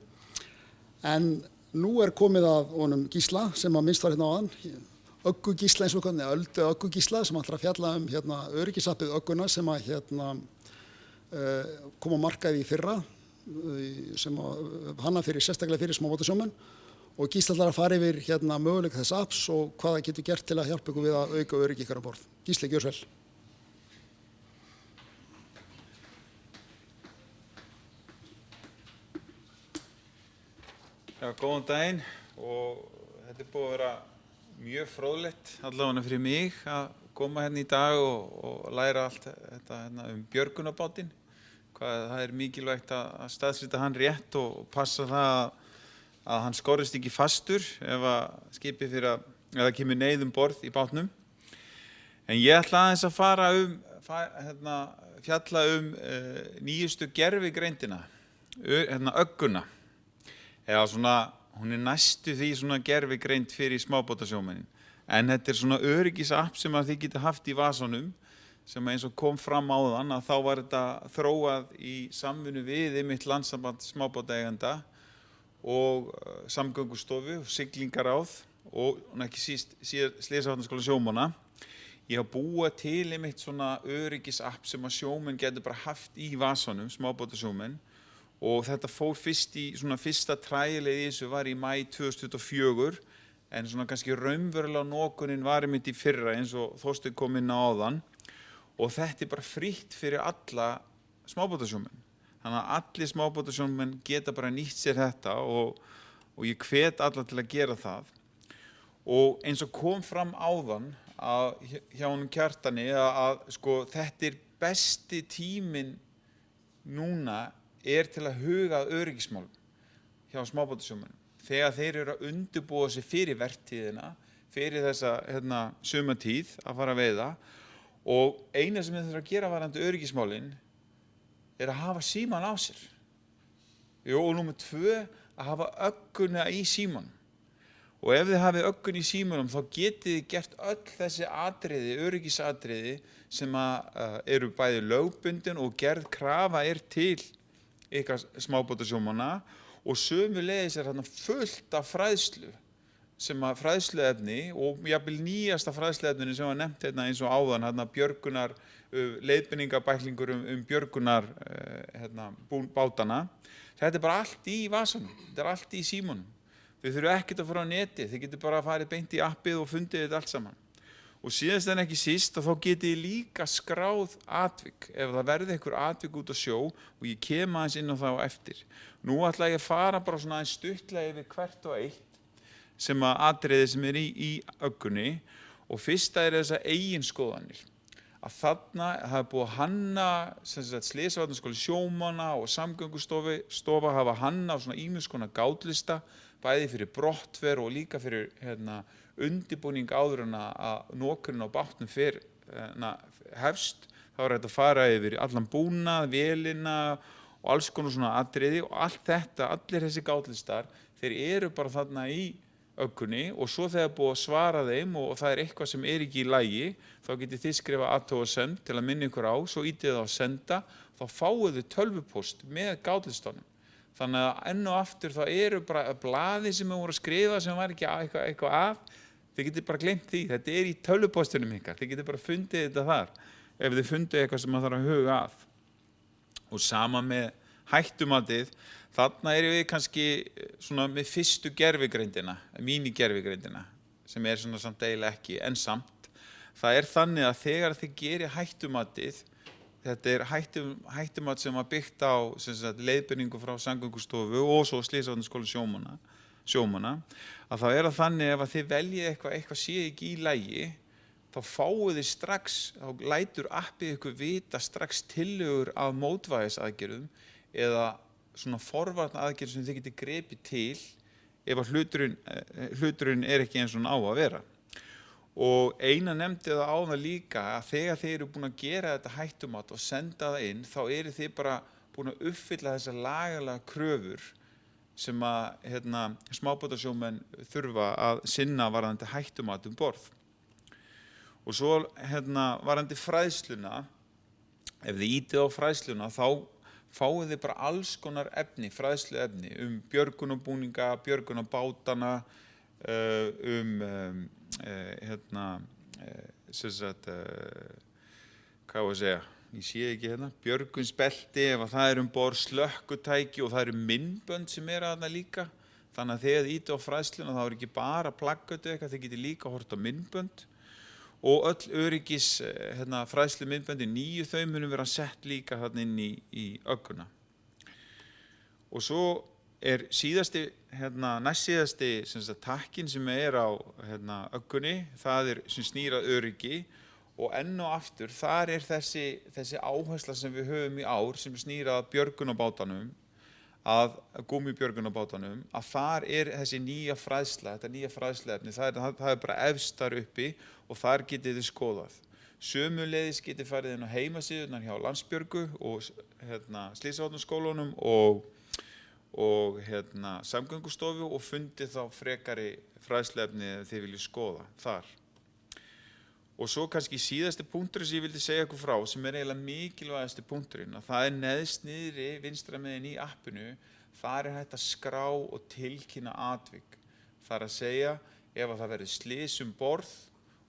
En nú er komið að honum Gísla sem að minnst var áðan. Öggu Gísla eins og hvernig, Öldu Öggu Gísla sem ætlar að fjalla öryggisappið Ögguna sem að kom á markaði í fyrra sem hanna sérstaklega fyrir smábátasjómenn og Gísla ætlar að fara yfir möguleika þess apps og hvað það getur gert til að hjálpa ykkur við að auka öryggi ykkar á borð. Gísli, gjörðu svo vel. Já, góðan daginn og þetta búið að vera mjög fróðlegt allavega fyrir mig að koma hérna í dag og læra allt þetta björgunarbátinn. Það er mikilvægt að staðsetja hann rétt og passa það að hann skorist ekki fastur ef að skipið fyrir að kemur neyð borð í bátnum. En ég ætla aðeins að fjalla nýjustu gervigreindina, Ögguna. Eða svona, hún er næstu því svona gervigreind fyrir smábátasjómennin. En þetta er svona öryggisapp sem að þið geta haft í vasanum, sem eins og kom fram áðan að þá var þetta þróað í samvinnu við einmitt Landssamband smábátaeigenda og Samgöngustofu og Siglingaráð og ekki síst Slysavarnaskóla sjómanna. Ég hafa búið til einmitt svona öryggisapp sem að sjómenn getur bara haft í vasanum, smábátasjómenn, og þetta fór fyrst í svona fyrsta trælega í þessu var í maí 2024, en svona kannski raunverulega nokunin var einmitt í fyrra eins og Þorsteinn kom inn á áðan, og þetta bara frítt fyrir alla smábátasjómenn. Þannig að allir smábátasjómenn geta bara nýtt sér þetta og ég hvet alla til að gera það. Og eins og kom fram áðan hjá honum Kjartani að sko þetta besti tíminn núna til að huga að öryggismálum hjá smábátasjómönnum. Þegar þeir eru að undirbúa sig fyrir vertíðina, fyrir þessa sumartíð að fara að veiða, og eina sem þeir þurfa að gera varðandi öryggismálin að hafa síman á sér. Og númer 2, að hafa ögguna í símanum. Og ef þið hafið öggun í símanum þá getið þið gert öll þessi atriði, öryggisatriði sem eru bæði lögbundin og gerð krafa til ykkar smábátasjómanna, og sömuleiðis þarna fullt af fræðslu sem fræðsluefni og jafnvel nýjasta fræðsluefninu sem var nefnt eins og áðan, björgunar leiðbeiningabæklingur björgunar bátana. Þetta bara allt í vasanum, þetta allt í símanum. Þið þurfum ekkert að fara á neti, þið getur bara farið beint í appið og fundið þetta allt saman. Og síðast en ekki síst þá getið þið líka skráð atvik ef það verði einhver atvik út á sjó, og ég kem aðeins inn á það á eftir. Nú ætla ég að fara bara svona aðeins stuttlega yfir hvert og eitt sem atriði sem í öggunni, og fyrsta þessa eiginskoðanir. Að þarna hafa búið að hanna Slysavarnaskóli sjómanna og Samgöngustofa hafa hanna svona ýmis konar gátlista, bæði fyrir brottfer og líka fyrir undirbúning áður en að nokurinn á bátnum hefst. Þá hægt að fara yfir allan búnað, vélina og alls konar svona atriði, og allt þetta, allir þessi gátlistar, þeir eru bara þarna í öggunni, og svo þegar búið að svara þeim og það eitthvað sem ekki í lagi, þá getið þið skrifa athugasemd til að minna ykkur á, svo ítið það að senda, þá fáið þið tölvupóst með gátlistanum. Þannig að enn og aftur þá eru bara blaði sem voru að skrifa sem var ekki eitthvað af, þið getið bara gleymt því, þetta í tölvupóstunum ykkar, þið getið bara fundið þetta þar, ef þið fundið eitthvað sem maður þarf að huga að. Og sama með hættumatið, þarna við kannski svona með fyrstu gervigreindina, mínigervigreindina, sem svona samt eiginlega ekki, en samt. Það þannig að þegar þið gerir hættumatið, þetta hættumat sem var byggt á leiðbeiningu frá Samgöngustofu og svo Slysavarnaskóla sjómanna, að þá það þannig ef að þið veljið eitthvað sé ekki í lagi, þá fáið þið strax, þá lætur appið ykkur vita strax tillögur af mótvægisaðgerðum eða svona forvarnaaðgerðum sem þið getið gripið til ef að hluturinn ekki eins og hann á að vera. Og eina nefndi það áðan líka að þegar þið eru búin að gera þetta hættumat og senda það inn, þá eru þið bara búin að uppfylla þessar lagalega kröfur sem smábátasjómenn þurfa að sinna varðandi hættumat borð. Og svo varðandi fræðsluna, ef þið ítið á fræðsluna, þá fáið þið bara alls konar fræðsluefni björgunarbúninga, björgunarbátana, hvað var að segja, ég sé ekki björgunsbelti, ef það borð slökkutæki, og það myndbönd sem þarna líka. Þannig að þegar þið ítið á fræðsluna, þá ekki bara plaggötu eitthvað, þið getið líka hort á myndbönd. Og öll öryggis fræðslu myndböndi nýju, þau munum vera sett líka þarna inn í ögguna. Og svo síðasti, næst síðasti takkin sem á öggunni, það sem snýr að öryggi, og enn og aftur, þar þessi áhersla sem við höfum í ár sem snýr að björgunarbátanum, að gúmmíbjörgunarbátanum, að þar þessi nýja fræðsla, þetta nýja fræðsluefni, það bara efst þar uppi, og þar getið þið skoðað. Sömuleiðis getið farið inn á heimasíðurnar hjá Landsbjörgu og Slysavarnaskólanum og Samgöngustofu og fundið þá frekari fræðsluefni ef þið viljið skoða þar. Og svo kannski síðasti punktur sem ég vildi segja ykkur frá, sem eiginlega mikilvægasti punkturinn, að það neðst niðri vinstra megin í appinu, þar hægt að skrá og tilkynna atvik. Það að segja, ef að það verður slys borð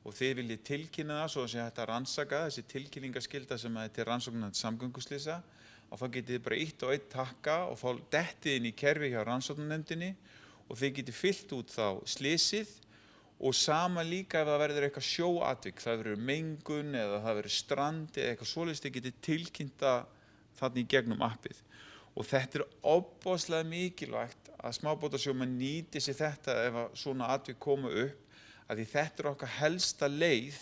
og þið viljið tilkynna það svo að sé hægt að rannsaka þessi tilkynningaskylda sem er til rannsóknar samgönguslysa, og þá getið þið bara ítt á einn takka og þá dettið inn í kerfi hjá rannsóknarnefndinni og þið getið fyllt út þá slysið, og sama líka ef það verður eitthvað sjóatvik, það verður mengun eða það verður strand eða eitthvað svoleiðis, þið getið tilkynnta þannig í gegnum appið. Og þetta er ofboðslega mikilvægt að smábátasjómenn nýti sér þetta ef svona atvik koma upp, að því þetta er okkar helsta leið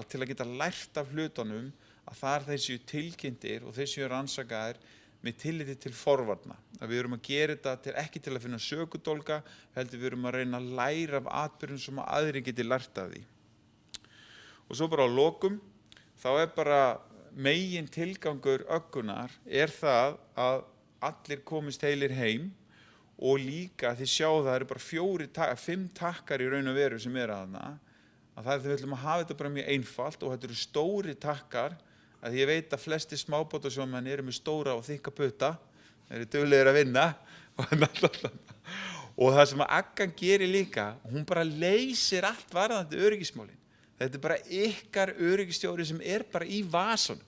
til að geta lært af hlutunum, að það er þeir séu tilkynntir og þeir séu rannsakaðir með tilliti til forvarna. Að við erum að gera þetta ekki til að finna sökudólga, heldur við erum að reyna að læra af atburðum sem aðri geti lært af því. Og svo bara á lokum, þá er bara megin tilgangur öggunar það að allir komist heilir heim, og líka þið sjáu það eru bara 5 takkar í raun og veru sem þarna, að það er við ætlum að hafa þetta bara mjög einfalt, og þetta eru stóri takkar, að ég veit að flesti smábátasjómenn eru með stóra og þykka putta, þeir eru duglegir að vinna, og það sem að Aggan gerir líka, hún bara leysir allt varðandi öryggismálin. Þetta er bara ykkar öryggisstjóri sem er bara í vasanum.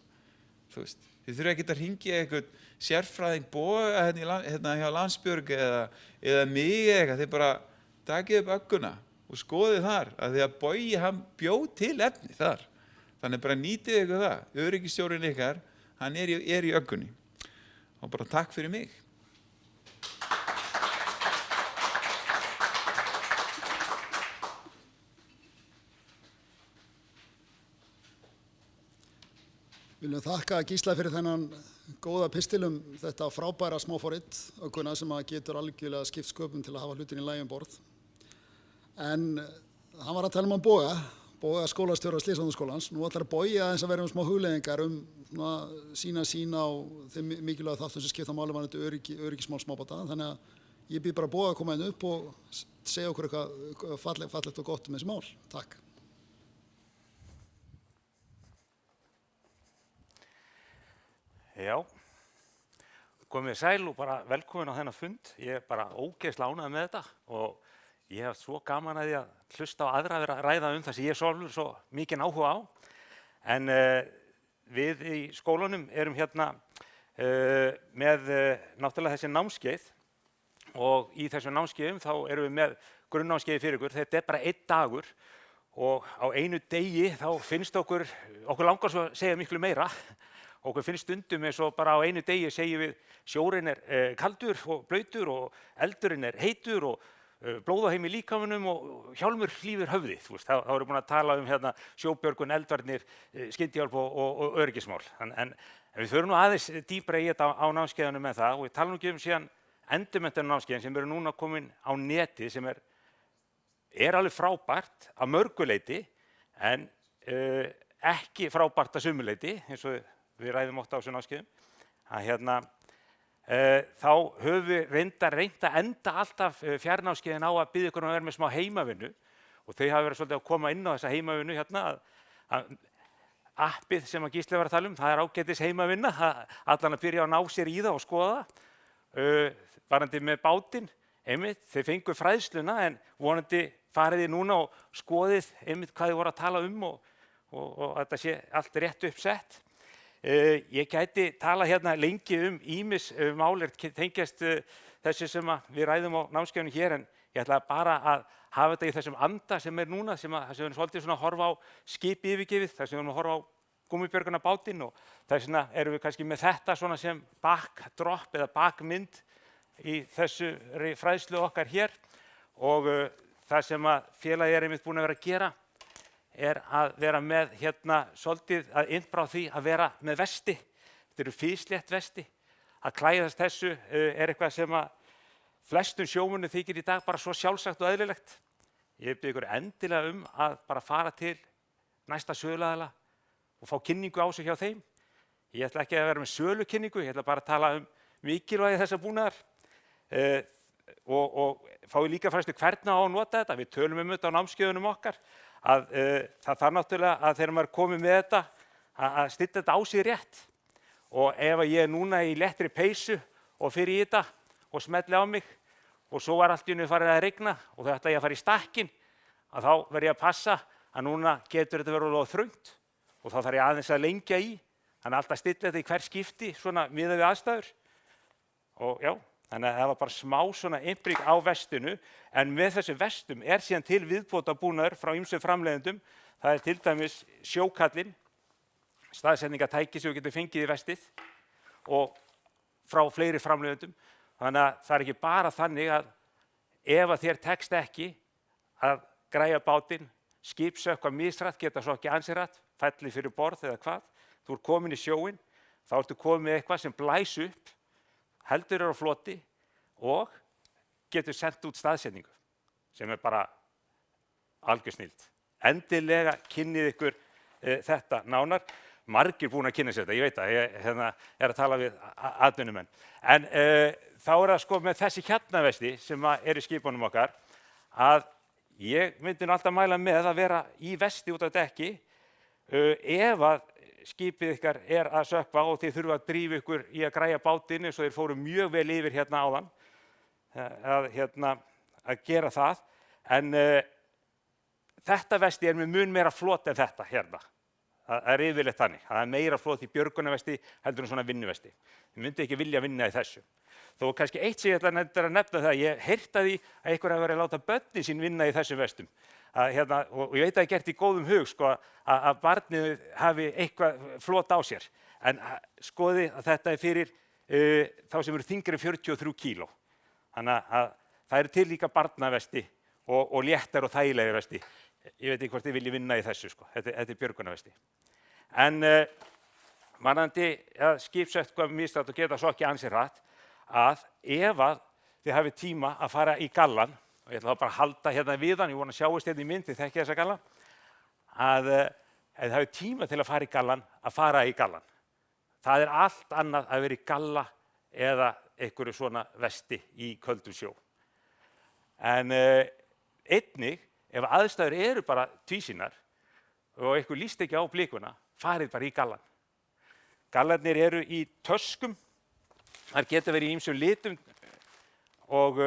Þú veist, þið þurfa ekki að hringja eitthvað sérfræðing Boga hérna hjá Landsbjörg eða mig eitthvað, þið bara takið upp Ögguna og skoðið þar, að því að Bogi hann bjó til efni þar. Þannig bara nýtið ykkur það, öryggisstjórinn ykkar, hann er í Öggunni. Og bara takk fyrir mig. Viljum þakka Gísla fyrir þennan góða pistil þetta frábæra smáforrit Ögguna sem getur algjörlega skipt sköpum til að hafa hlutin í lagi borð. En hann var að tala Boga skólastjóra Slysavarnaskólans. Nú ætlar Bogi aðeins að vera smá hugleiðingar sína á þeim mikilvæga þáttum sem skipta máli varðandi öryggismál smábáta. Þannig að ég býð bara Boga að koma inn upp og segja okkur eitthvað fallegt og gott þessi mál. Takk. Já, komið sæl og bara velkomin á þennan fund. Ég er bara ógeðslega ánægður með þetta og ég hef svo gaman að því að hlusta á aðra að vera að ræða það sem ég sjálfur svo mikinn áhuga á. En við í skólanum erum hérna með náttúrulega þessi námskeið, og í þessum námskeiðum þá erum við með grunnnámskeiði fyrir ykkur. Þetta er bara 1 dagur og á einu degi þá finnst okkur langar svo að segja miklu meira. Okkur finnst stundum eins og bara á einu degi segjum við sjórinn er kaldur og blautur og eldurinn er heitur og blóðaheim í líkamanum og hjálmur hlýfur höfði. Þá erum við búin að tala hérna sjóbjörgun, eldvarnir, skyndihjálp og öryggismál. En við förum nú aðeins dýpra í þetta á námskeiðunum með það, og við tala nú ekki síðan endurmenntun námskeiðin sem eru núna komin á netið, sem er alveg frábært að mörgu leyti, en ekki frábært að sumu leyti, eins og við ræðum oft á þessum námskeiðum. Þá höfum við reynt að enda alltaf fjarnámskeiðin á að biðja ykkur að vera með smá heimavinnu, og þau hafa verið svolítið að koma inn á þessa heimavinnu hérna, að appið sem að Gísli var að tala það er ágætis heimavinna, allan að byrja að ná sér í það og skoða það. Varandi með bátinn, einmitt, þeir fengu fræðsluna, en vonandi farið þið núna og skoðið einmitt hvað þið voru að tala og þetta sé allt rétt uppsett. Ég gæti tala hérna lengi ýmis málir tengjast þessu sem við ræðum á námskeiðinu hér, en ég ætla bara að hafa þetta í þessum anda sem er núna, þar sem við erum svolítið að horfa á skip yfirgefið, þar sem við erum að horfa á gúmmíbjörgunarbátinn, og þess vegna erum við kannski með þetta svona sem backdrop eða bakmynd í þessu fræðslu okkar hér. Og það sem að félagið er einmitt búin að vera að gera er að vera með hérna svolítið að innbrá því að vera með vesti. Þetta eru físlétt vesti. Að klæðast þessu er eitthvað sem að flestum sjómönnum þykir í dag bara svo sjálfsagt og eðlilegt. Ég bið ykkur endilega að bara fara til næsta söluaðila og fá kynningu á sig hjá þeim. Ég ætla ekki að vera með sölukynningu, ég ætla bara að tala mikilvægi þessa búnaðar og fái líka fræðslu hvernig á að nota þetta. Við tölum þetta á námskeiðunum okkar, að það þarf náttúrulega að þegar maður er komið með þetta að stilla þetta á sig rétt. Og ef ég er núna í lettri peysu og fyrir í þetta og smelli á mig og svo var allt í einu farið að rigna og það ætla ég að fara í stakkin, að þá verð ég að passa að núna getur þetta verið of þröngt og þá þarf ég aðeins að lengja í. Þannig að alltaf stilla þetta í hver skipti svona miðað við aðstæður. Og já, þannig að það var bara smá svona innbygg á vestinu, en með þessu vestum síðan til viðbótarbúnaður frá ýmsum framleiðendum. Það til dæmis sjókallinn, staðsetningatæki sem við getum fengið í vestið og frá fleiri framleiðendum. Þannig að það ekki bara þannig að ef að þér tekst ekki að græja bátinn, skipsökkva misrætt, geta svo ekki ansirætt, felli fyrir borð eða hvað, þú komin í sjóinn, þá ertu komin með eitthvað sem blæs upp, heldur á floti og getur sendt út staðsetningu, sem bara algjör snilld. Endilega kynnið ykkur þetta nánar. Margir búin að kynna sér þetta, ég veit það, ég að tala við atvinnumenn. En þá það sko með þessi vesti sem í skipunum okkar, að ég myndi alltaf mæla með að vera í vesti út á dekki ef að skipið ykkar að sökkva og þið þurfa að drífa ykkur í að græja bátinn eins og þeir fóru mjög vel yfir hérna áðan að gera það. En þetta vesti með mun meira flot en þetta hérna. Það yfirleitt þannig. Það meira flot í björgunarvesti heldur en svona vinnuvesti. Þið myndi ekki vilja vinna í þessu. Þó kannski eitt sem ég ætla að nefna það, ég heyrti að því að einhver hafi verið að láta börnin sín vinna í þessum vestum. Og ég veit að það er gert í góðum hug sko, að barnið hafi eitthvað flot á sér. En skoði að þetta fyrir þá sem eru þyngri 43 kíló. Þannig að það eru til líka barnavesti og léttar og þægilegir vesti. Ég veit ekki hvort þið vilji vinna í þessu, sko. Þetta björgunarvesti. En varðandi skipsökkva misrætt og geta svo ekki ansi hratt, að ef að þið hafið tíma að fara í gallan, og ég ætla þá bara að halda hérna við hann, ég vona að sjáist hérna í mynd, þið þekkið þessa galla, að ef þið hafið tíma til að fara í gallan, að fara í gallan. Það allt annað að vera í galla eða einhverju svona vesti í köldum sjó. En einnig, ef aðstæður eru bara tvísýnar og einhver líst ekki á blikuna, farið bara í gallan. Gallarnir eru í töskum, þær geta verið í ýmsum litum og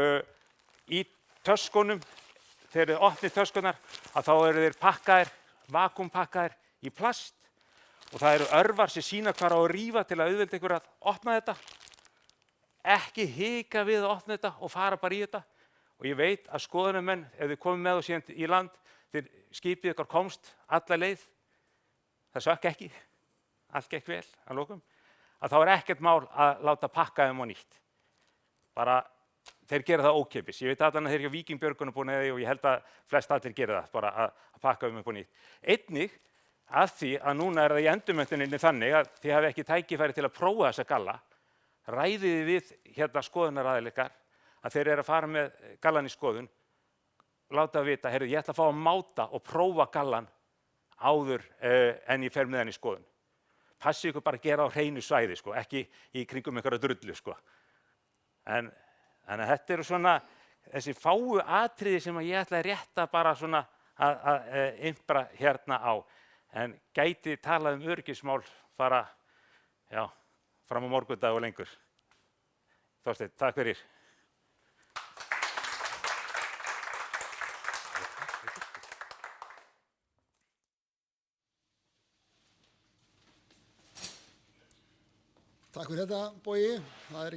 í töskunum, þegar þið opnið töskunar, að þá eru þeir pakkaðir, vakúmpakkaðir í plast og það eru örvar sem sýna hvar á að rífa til að auðvelda ykkur að opna þetta. Ekki hika við að opna þetta og fara bara í þetta. Og ég veit að skoðunarmenn, ef þið komið með og síðan í land, þeir skipið ykkur komst alla leið, það sökk ekki, allt gekk vel að lokum, að þá ekkert mál að láta pakka þeim á nýtt. Bara, þeir gera það ókeypis. Ég veit allan að þeir ekki á Víkingbjörgunarbúnaði og ég held að flest allir gera það, bara að pakka þeim upp á nýtt. Einnig að því að núna það í endurmenntuninni þannig að þið hafi ekki tækifæri til að prófa þessa galla, ræðið við hérna skoðunaraðilar að þeir eru að fara með gallan í skoðun, láta að vita, heyrðu, ég ætla að fá að máta og prófa gallan áður en ég fer með hann í skoðun. Passið ykkur bara að gera á hreinu svæði, sko, ekki í kringum einhverja drullu, sko. En þetta eru svona þessi fáu atriði sem ég ætla að rétta bara svona að impra hérna á. En gæti talað öryggismál fara, já, fram á morgundag og lengur. Þorsteinn, takk fyrir. Takk fyrir þetta, Bogi. Það er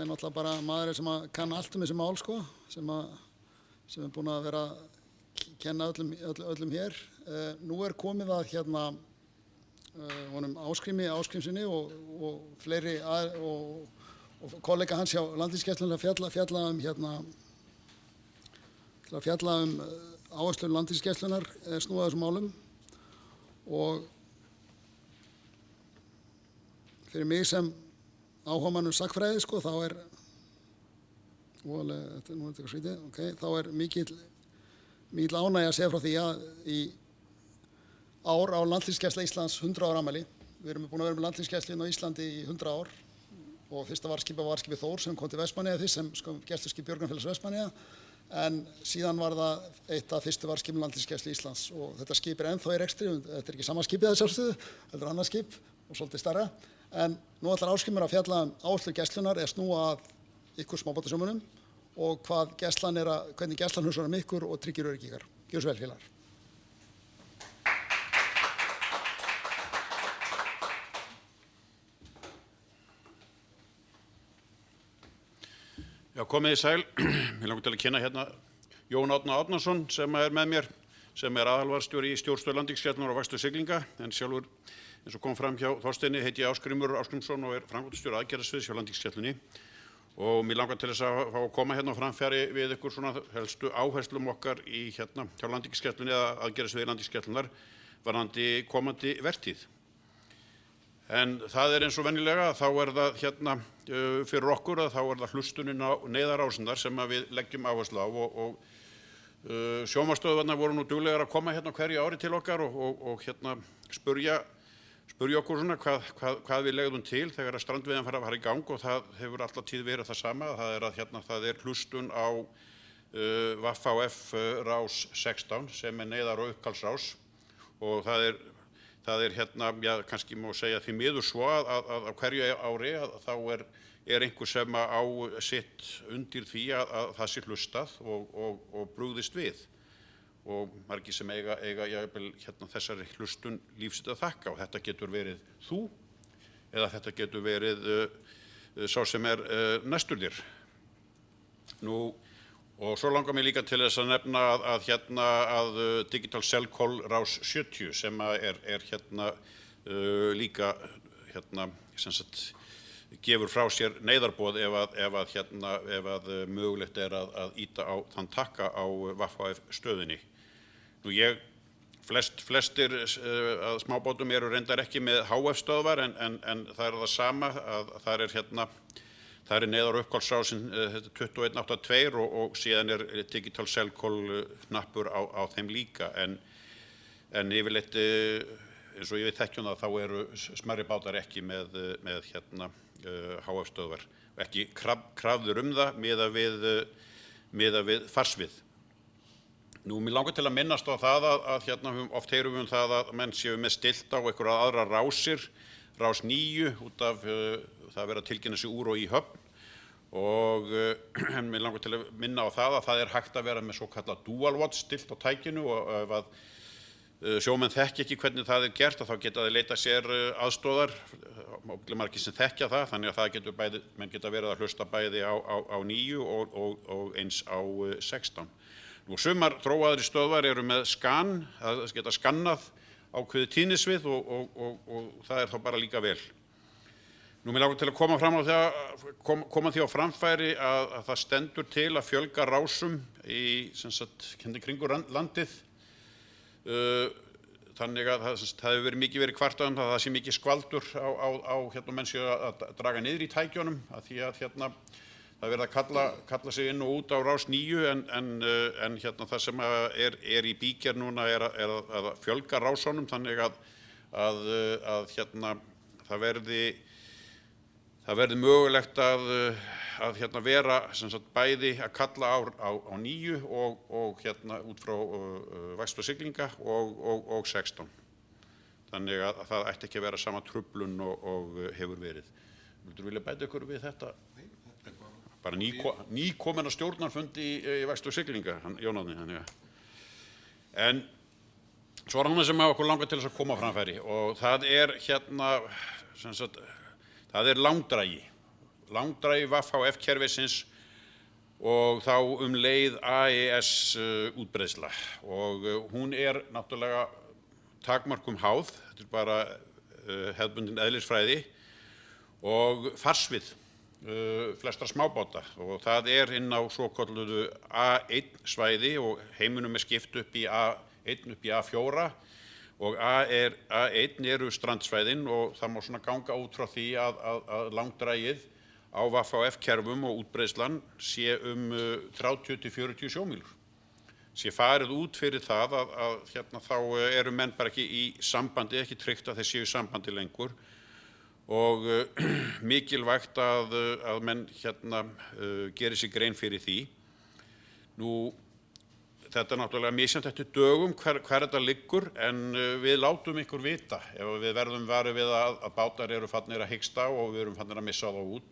náttúrulega bara maður sem kann allt þessi mál, sko, sem er búinn að vera að kenna öllum hér. Nú komið að hérna honum Ásgrími Ásgrímssyni og fleiri og kollega hans hjá Landhelgisgæslunni að fjalla um áherslur Landhelgisgæslunnar snúa þessum málum. Og fyrir mig sem áhugamann sagnfræði, sko, þá mikill ánægja að segja frá því að í ár á Landhelgisgæsla Íslands 100 ára afmæli. Við erum búin að vera með Landhelgisgæslu á Íslandi í 100 ár og fyrsta varðskipið var varðskipið Þór sem kom til Vestmannaeyja fyrst sem gæsluskip Björgunarfélags Vestmannaeyja, en síðan var það eitt af fyrstu varðskipum Landhelgisgæslu Íslands og þetta skip ennþá í rekstri. Þetta ekki sama skipið að sjálfsögðu, heldur annað skip og svolítið stærra. En nú ætlar Ásgrímur að fjalla áherslur gæslunnar snúa að ykkur smábátasjómönnum og hvernig gæslan hugsar ykkur og tryggir öryggi ykkar. Gjörðu svo vel, félagar. Já, komið í sæl. Mér langar til að kynna hérna Jón Árna Árnason sem er með mér, sem er aðalvarðstjóri í stjórnstöð landhelgisgæslunnar og vaktstöð siglinga, en sjálfur, eins og kom fram hjá Þorsteini, heiti ég Ásgrímur Ásgrímsson og er framkvæmdastjóri aðgerðasviðs hjá landhelgisgæslunni. Og mér langar til þess að fá að koma hérna á framfæri við ykkur svona helstu áherslum okkar í hérna hjá landhelgisgæslunni eða aðgerðasviði landhelgisgæslunnar varðandi komandi vertíð. En það er eins og venjulega, þá er það hérna fyrir okkur að þá er það hlustunin á neyðarásinnar sem að við leggjum áherslu á og sjónvarpsstöðvarnar voru nú duglegar að koma hérna hverju ári til okkar og hérna spurja okkur svona hvað við legðum til þegar að strandveiðin fara í gang, og það hefur alltaf tíð verið það sama. Það er að hérna það er hlustun á VAF rás 16 sem er neyðar- og uppkallsrás, og það er hérna, já, kannski má segja því miður svo að hverju ári að þá er einhver sem á sitt undir því að það sé hlustað og brugðist við, og margir sem eiga jafnvel hérna þessari hlustun lífsitt að þakka, og þetta getur verið þú eða þetta getur verið sá sem er næstur þér. Nú, og svo langar mér líka til þess að nefna að Digital Cell Call rás 70 sem er hérna líka hérna sem sagt gefur frá sér neyðarboð ef að mögulegt er að ýta á þann takka á VAF stöðinni. Nú flestir að smábátum eru reyndar ekki með HF stöðvar en það er það sama að það er hérna það er neyðar- og uppkallsrásin 2182 og síðan er Digital Cell Call knappur á þeim líka, en yfirleitt eins og ég þekkjum það þá eru smærri bátar ekki með hérna HF stöðvar, ekki krafður það miðað við farsvið. Nú, mér langar til að minnast á það að hérna oft heyrum við það að menn séu með stilt á einhverjar aðrar rásir, rás 9 út af það verið að tilkynna sig úr og í höfn, og mér langar til að minna á það að það er hægt að vera með svo kallað dual watch stilt á tækinu, og ef að sjómenn þekki ekki hvernig það er gert þá geta þeir leita sér aðstoðar, margir sem þekkja það, þannig að það getur menn geta verið að hlusta bæði á 9 og eins á 16. Nú, sumar þróaðri stöðvar eru með skan, það geta skannað ákveðið tíðnisvið og það er þá bara líka vel. Nú, mér langar til að koma því á framfæri að það stendur til að fjölga rásum í kringu landið. Þannig að það hefur verið kvartað það sé mikið skvaldur á hérna menn séu að draga niður í tækjunum, að því að hérna það verið að kalla sig inn og út á rás 9 en hérna það sem er í bígerð núna er að fjölga rásunum, þannig að hérna það verði mögulegt að hérna vera bæði að kalla á 9 og hérna út frá vaktstöð siglinga og 16. Þannig að það ætti ekki að vera sama truflun og hefur verið. Vildur vilja bæta ykkur við þetta? Bara nýkomin að stjórnarfundi í vaktstöð siglinga, Jón Árni. En svo er annað sem okkur langar til þess að koma á framfæri, og það er hérna það er langdrægi VAF kerfisins og þá leið AES útbreiðsla, og hún er náttúrulega takmörkum háð, þetta er bara hefðbundin eðlisfræði og farsvið flestra smábáta, og það er inn á svokölluðu A1 svæði, og heiminum er skipt upp í A1 upp í A4, og A1 eru strandsvæðin, og það má svona ganga út frá því að langdrægið á VAF kerfum og útbreiðslan sé 30 til 40 sjómílur. Sé farið út fyrir það að hérna þá eru menn bara ekki í sambandi, ekki tryggt að þeir séu í sambandi lengur, og mikilvægt að menn hérna geri sig grein fyrir því. Nú, þetta er náttúrulega misjafnt eftir dögum hver þetta liggur, en við látum ykkur vita ef við verðum varið við að bátar eru farnir að hiksta og við erum farnir að missa þá út,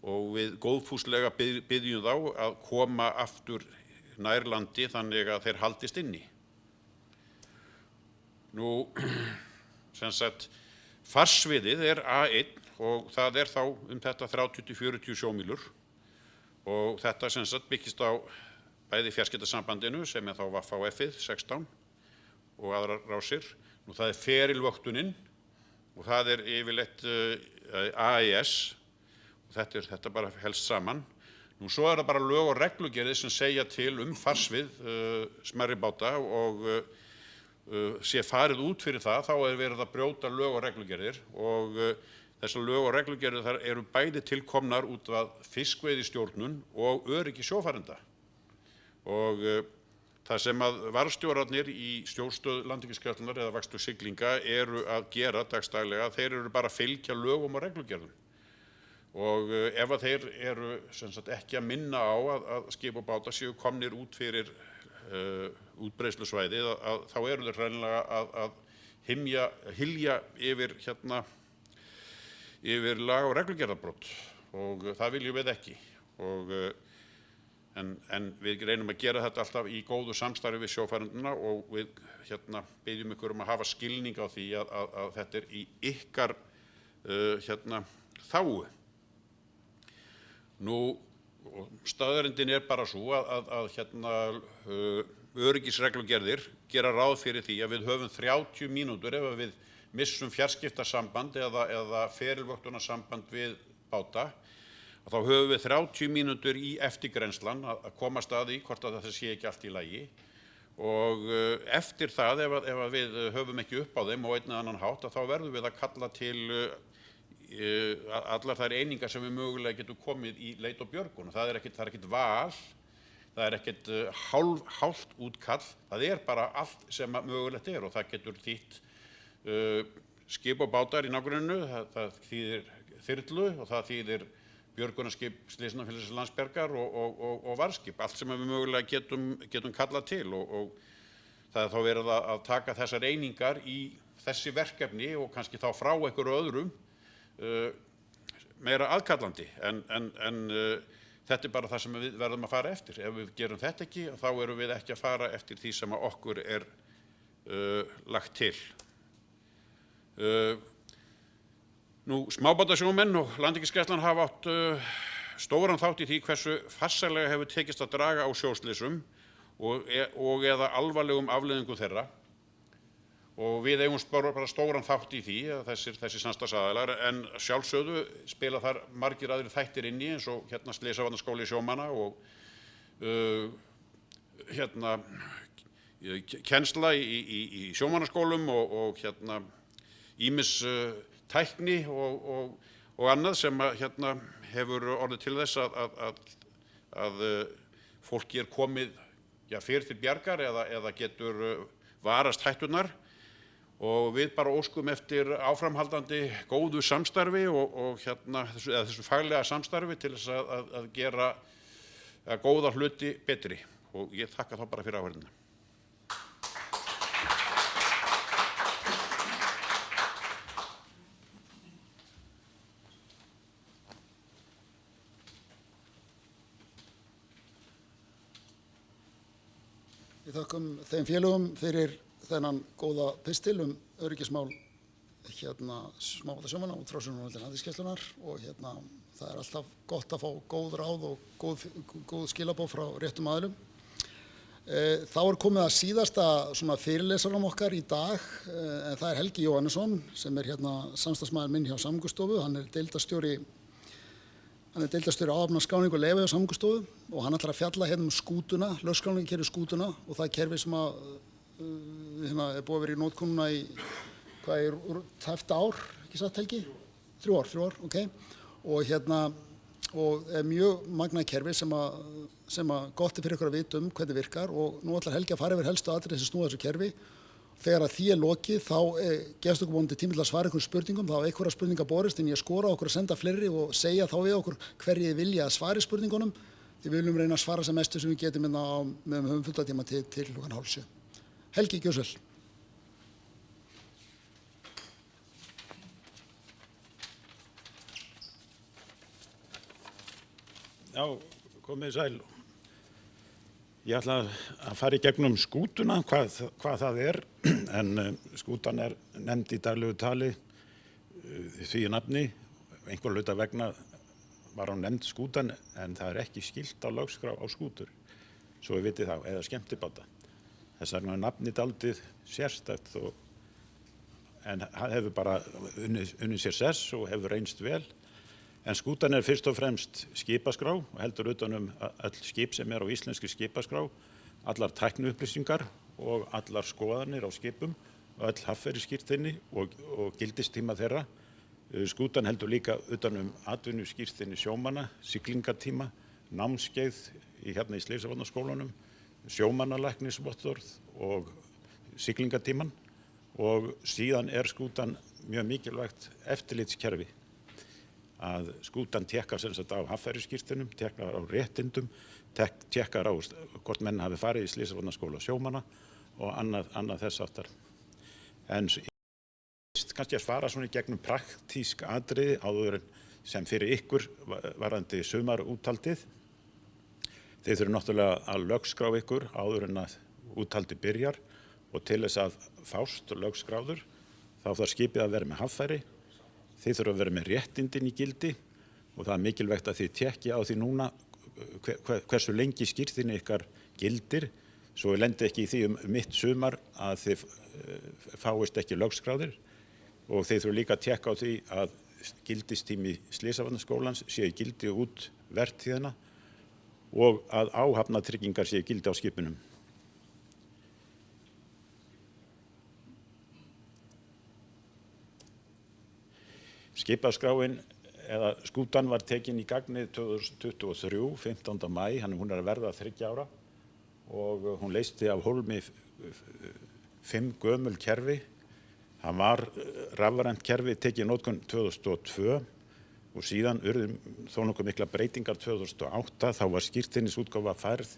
og við góðfúslega biðjum þá að koma aftur nær landi þannig að þeir haldist inni. Nú, sem sagt, farsviðið er A1 og það er þá þetta 30–40 sjómílur og þetta sem sagt byggist á bæði fjarskiptasambandinu sem þá VFF-ið 16 og aðrar rásir. Nú það ferilvöktunin og það yfirleitt AIS og þetta bara helst saman. Nú svo það bara lög og reglugerðir sem segja til farsvið smærri báta og sé farið út fyrir það, þá verið að brjóta lög og reglugerðir og þessar lög og reglugerðir þar eru bæði tilkomnar út af fiskveiðistjórnun og öryggi sjófarenda. Og það sem að varðstjórarnir í stjórnstöð Landhelgisgæslunnar eða vaktstöð siglinga eru að gera dagsdaglega, þeir eru bara að fylgja lögum og reglugerðum. Og ef að þeir eru sem sagt, ekki að minna á að skip og bátar séu komnir út fyrir útbreiðslusvæði, þá eru þeir hreinlega að hylja yfir lag- og reglugerðarbrot og það viljum við ekki. En við reynum að gera þetta alltaf í góðu samstarfi við sjófarendurna og við biðjum ykkur að hafa skilning á því að þetta í ykkar þágu. Nú, staðreyndin bara svo að öryggisreglugerðir gera ráð fyrir því að við höfum 30 mínútur ef við missum fjarskiptasamband eða ferilvöktunarsamband við báta. Þá höfum við 30 mínútur í eftirgrennslan að komast að því hvort að þetta sé ekki allt í lagi og eftir það ef við höfum ekki upp á þeim og einn eða annan hátt þá verðum við að kalla til allar þær einingar sem við mögulega getum komið í leit og björgun. Það er ekkert val, það er ekkert hálft útkall, það bara allt sem mögulegt og það getur þýtt skip og bátar í nágrenninu, það þýðir þyrlu og það þýðir björgunarskip Slysnafélagsins Landsbjargar og varðskip, allt sem við mögulega getum kallað til og það þá verið að taka þessar einingar í þessi verkefni og kannski þá frá einhverju öðrum meira aðkallandi en þetta bara það sem við verðum að fara eftir. Ef við gerum þetta ekki þá erum við ekki að fara eftir því sem okkur lagt til. Nú, smábátasjómenn og Landhelgisgæslan hafa átt stóran þátt í því hversu farsællega hefur tekist að draga á sjóslysum og eða alvarlegum afleiðingum þeirra. Og við eigum bara stóran þátt í því, þessi samstarfsaðilar, en sjálfsögðu spila þar margir aðrir þættir inn í eins og Slysavarnaskóli sjómanna og kennsla í sjómannaskólum og ýmis tækni og annað sem hefur orðið til þess að fólki komið fyrir til bjargar eða getur varast hætturnar og við bara óskum eftir áframhaldandi góðu samstarfi og þessu faglega samstarfi til þess að gera góða hluti betri og ég þakka þá bara fyrir áheyrnina. Við þökkum þeim félögum fyrir þennan góða pistil öryggismál smábátasjómanna út frá sjónarhóli Landhelgisgæslunnar og það alltaf gott að fá góð ráð og góð skilaboð frá réttum aðilum. Þá komið að síðasta fyrirlesaranum okkar í dag en það Helgi Jóhannesson sem samstarfsmaður minn hjá Samgöngustofu. Hann er deildarstjóri áhafnaskráningu og leyfa hjá Samgöngustofu og hann ætlar að fjalla skútuna, lögskráningakerfi skútuna og það kerfi sem er búið að vera í notkun í tæpt ár, ekki satt Helgi? 3 ár, ok. Og mjög magnað kerfi sem gott fyrir ykkur að vita hvernig virkar og nú ætlar Helgi að fara yfir helstu atriði sem snúa þessu kerfi. Þegar að því lokið þá gefst okkur vonandi tími til að svara einhverjum spurningum, þá einhverja spurningar borist en ég skora okkur að senda fleiri og segja þá við okkur hverju þið vilja að svari spurningunum því við viljum reyna að svara sem mestu sem við getum meðan höfum fundartíma til 6:30. Helgi, gjörðu svo vel. Já, komið sæl. Ég ætla að fara í gegnum skútuna, hvað það er, en skútan er nefnd í daglegu tali því nafni. Einhver hluta vegna var hún nefnd skútan, en það er ekki skylt á lögskrá á skútur, svo við vitið þá, eða skemmtibáta. Þess vegna er nafnið dálítið sérstakt, en það hefur bara unnið sér sess og hefur reynst vel. En skútan er fyrst og fremst skipaskrá og heldur utan öll skip sem á íslenski skipaskrá, allar tækniupplýsingar og allar skoðanir á skipum og öll haffærisskírteini og gildistíma þeirra. Skútan heldur líka utan atvinnuskírteini sjómanna, siglingatíma, námskeið hérna í Slysavarnaskólanum, sjómannalæknisvottorð og siglingatíman, og síðan er skútan mjög mikilvægt eftirlitskerfi. Að skútan tekkar sem sagt á haffærisskírteinum, tekkar á réttindum, tekkar á hvort menn hafi farið í Slysavarnaskóla sjómanna og annað þess áttar. En kannski að svara svona í gegnum praktísk atriði áður sem fyrir ykkur varðandi sumarúthaldið. Þið þurfum náttúrulega að lögskrá ykkur áður en að úthaldið byrjar, og til þess að fást lögskráður þá þarf skipið að vera með haffæri. Þið þurfa að vera með réttindin í gildi og það er mikilvægt að þið tekki á því núna hversu lengi skírteini ykkar gildir, svo ég lendi ekki í því mitt sumar að þið fáist ekki lögskráðir, og þið þurfa líka að tekka á því að gildistími Slysavarnaskólans sé í gildi út vertíðina og að áhafnatryggingar sé í gildi á skipunum. Skipaskráin eða skútan var tekin í gagnið 2023, 15. maí, hún er að verða 30 ára og hún leysti af hólmi 5 gömul kerfi. Það var rafrænt kerfi tekið í notkun 2002 og síðan urðu þó nokkuð mikla breytingar 2008. Þá var skírteinisútgáfa færð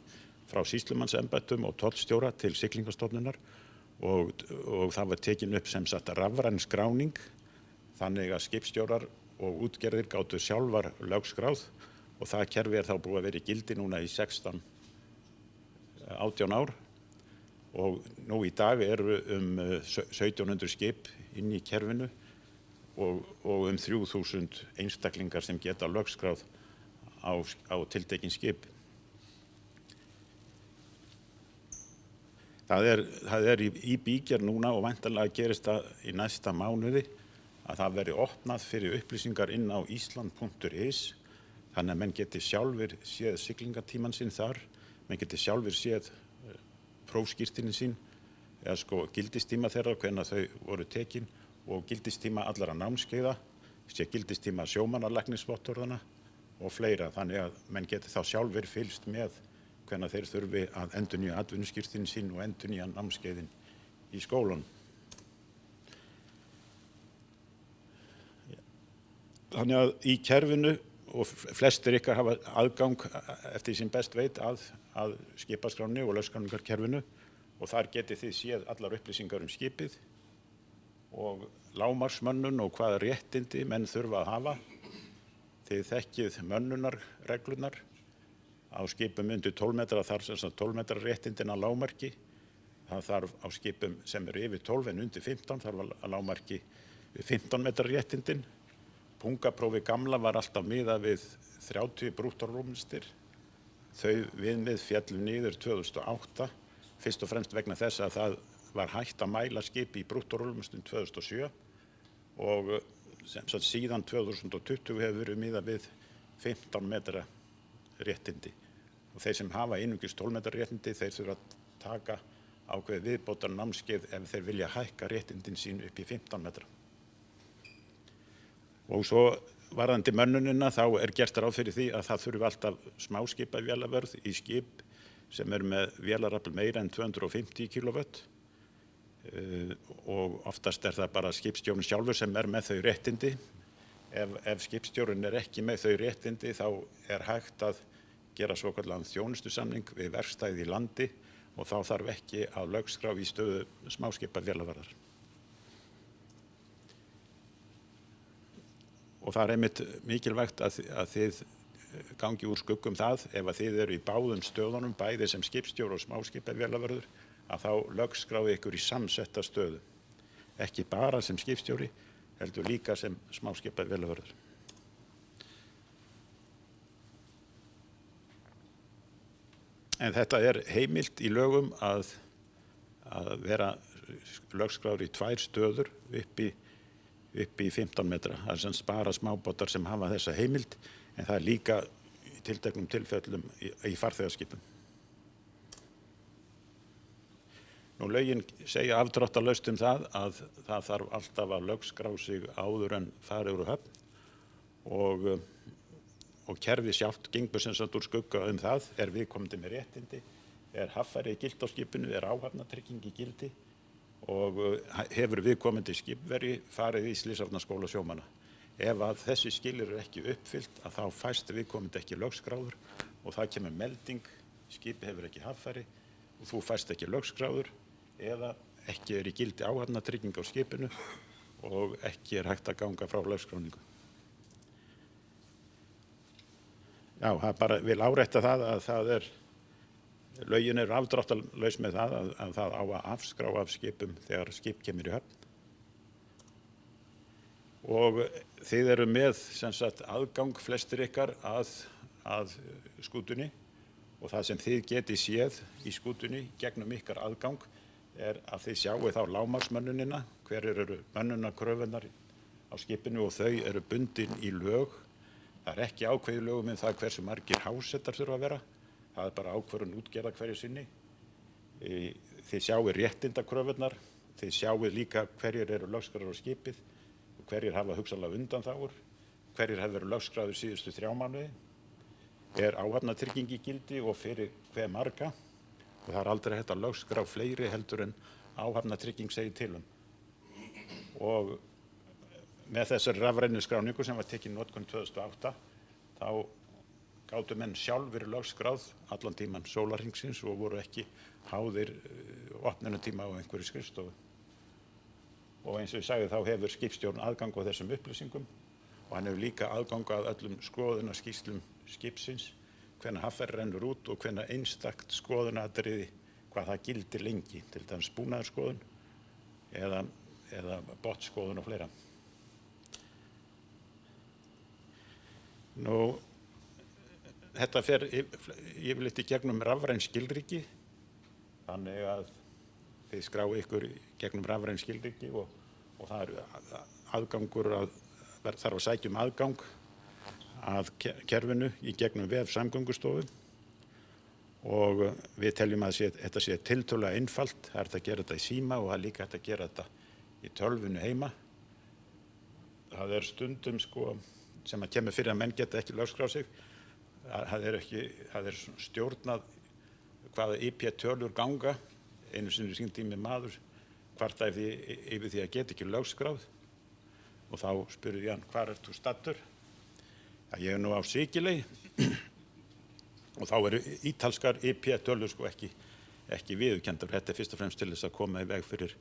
frá sýslumannsembættum og tollstjóra til Siglingastofnunar og það var tekin upp sem sagt rafræn skráning, þannig að skipstjórar og útgerðir gátu sjálfar lögskráð, og það kerfi er þá búið að vera í gildi núna í 18 ár, og nú í dag eru 1700 skip inn í kerfinu og 3000 einstaklingar sem geta lögskráð á tiltekin skip. Það er í bígerð núna og væntanlega gerist það í næsta mánuði að það veri opnað fyrir upplýsingar inn á island.is, þannig að menn geti sjálfur séð siglingatíman sinn þar, menn geti sjálfur séð prófskírteinin sín, eða gildistíma þeirra, hvenær þau voru tekin, og gildistíma allara námskeiða, sé gildistíma sjómannalæknisvottorðana og fleira, þannig að menn geti þá sjálfur fylgst með hvenær þeir þurfi að endurnýja atvinnuskírteinin sín og endurnýja námskeiðin í skólanum. Þannig að í kerfinu, og flestir ykkar hafa aðgang eftir sem best veit að skipaskráni og lögskráningarkerfinu, og þar getið þið séð allar upplýsingar skipið og lágmarksmönnun og hvaða réttindi menn þurfa að hafa. Þið þekkið mönnunarreglunar á skipum undir 12 metra, þar sem 12 metra réttindin að lágmarki. Það þarf á skipum sem eru yfir 12 en undir 15 þarf að lágmarki 15 metra réttindin. Pungaprófi gamla var alltaf miðað við 30 brúttórúmlestir. Þau viðmið féllu niður 2008, fyrst og fremst vegna þess að það var hægt að mæla skip í brúttórúmlestum 2007 og síðan 2020 hefur verið miðað við 15 metra réttindi. Og þeir sem hafa einungis 12 metra réttindi, þeir þurfa að taka ákveðið viðbótar námskeið ef þeir vilja hækka réttindin sín upp í 15 metra. Og svo varðandi mönnunina þá er gert ráð fyrir því að það þurfi alltaf smáskipavélavörð í skip sem er með vélarafl meira en 250 kW og oftast er það bara skipstjórinn sjálfur sem er með þau réttindi. Ef skipstjórinn er ekki með þau réttindi þá er hægt að gera svokallaðan þjónustusamning við verkstæði í landi og þá þarf ekki að lögskrá í stöðu smáskipavélavarðar. Og það er einmitt mikilvægt að þið gangi úr skuggum það ef að þið eru í báðum stöðunum, bæði sem skipstjóri og smáskipavélavörður, að þá lögskráið ykkur í samsetta stöðu. Ekki bara sem skipstjóri, heldur líka sem smáskipavélavörður. En þetta er heimilt í lögum að vera lögskráður í 2 stöður upp í 15 metra. Það er sem bara smábátar sem hafa þessa heimild, en það er líka í tilteknum tilfellum í farþegaskipum. Nú lögin segja afdráttarlaust það að það þarf alltaf að lögskrá sig áður en farið úr höfn og kerfið sjálft gengur sem sagt úr skugga það, er viðkomandi með réttindi, er haffæri gilt á skipinu, er áhafnatrygging í gildi og hefur viðkomandi skipveri farið í Slysavarnaskóla sjómanna. Ef að þessi skilyrði eru ekki uppfyllt að þá fæst viðkomandi ekki lögskráður og það kemur melding, skipið hefur ekki haffæri og þú fæst ekki lögskráður eða ekki er í gildi áhafnatrygging á skipinu og ekki er hægt að ganga frá lögskráningu. Já, það bara vil árétta það að það lögin eru afdráttarlaus með það að það á að afskrá af skipum þegar skip kemur í höfn. Og þið eru með sem sagt aðgang flestir ykkar að skútunni og það sem þið getið séð í skútunni gegnum ykkar aðgang er að þið sjáu þá lágmarksmönnunina, hverjir eru mönnunarkröfunar á skipinu og þau eru bundin í lög. Það er ekki ákveðið lögum það hversu margir hásettar þurfa að vera. Það er bara ákvörðun útgerðar hverju sinni. Þið sjáu réttindakröfurnar, þið sjáu líka hverjir eru lögskráðir á skipið, hverjir hafa hugsanlega undanþágur, hverjir hafa verið lögskráðir síðustu 3 mánuði, er áhafnatrygging í gildi og fyrir hve marga. Og það er aldrei hægt að lögskrá fleiri heldur en áhafnatrygging segir til Og með þessari rafrænu skráningu sem var tekin í notkun 2008, þá gátu menn sjálfur lögskráð allan tíman sólarhringsins og voru ekki háðir opnunartíma á einhverju skrifstofu. Og eins og ég sagði þá hefur skipstjórn aðgang á þessum upplýsingum og hann hefur líka aðgang að öllum skoðunarskýrslum skipsins, hvenær haffæri rennur út og hvenær einstakt skoðunaratriði, hvað það gildir lengi, til dæmis búnaðarskoðun eða botnskoðun og fleira. Nú, þetta fer yfirleitt í gegnum rafræn skilríki, þannig að þið skráið ykkur gegnum rafræn skilríki og það er aðgangur þarf að sækja aðgang að kerfinu í gegnum vef Samgöngustofu og við teljum að þetta sé tiltölulega einfalt. Það er hægt að gera þetta í síma og það er líka hægt að gera þetta í tölvunni heima. Það er stundum sem að kemur fyrir að menn geta ekki lögskráð sig. Það er stjórnað hvaða IP-tölur ganga. Einu sinni hringdi í mig maður kvartaði yfir því að geta ekki lögskráð og þá spurði ég hann, hvar ert þú staddur? Ég er nú á Sikiley og þá eru ítalskar IP-tölur ekki viðurkenndar. Þetta er fyrst og fremst til þess að koma í veg fyrir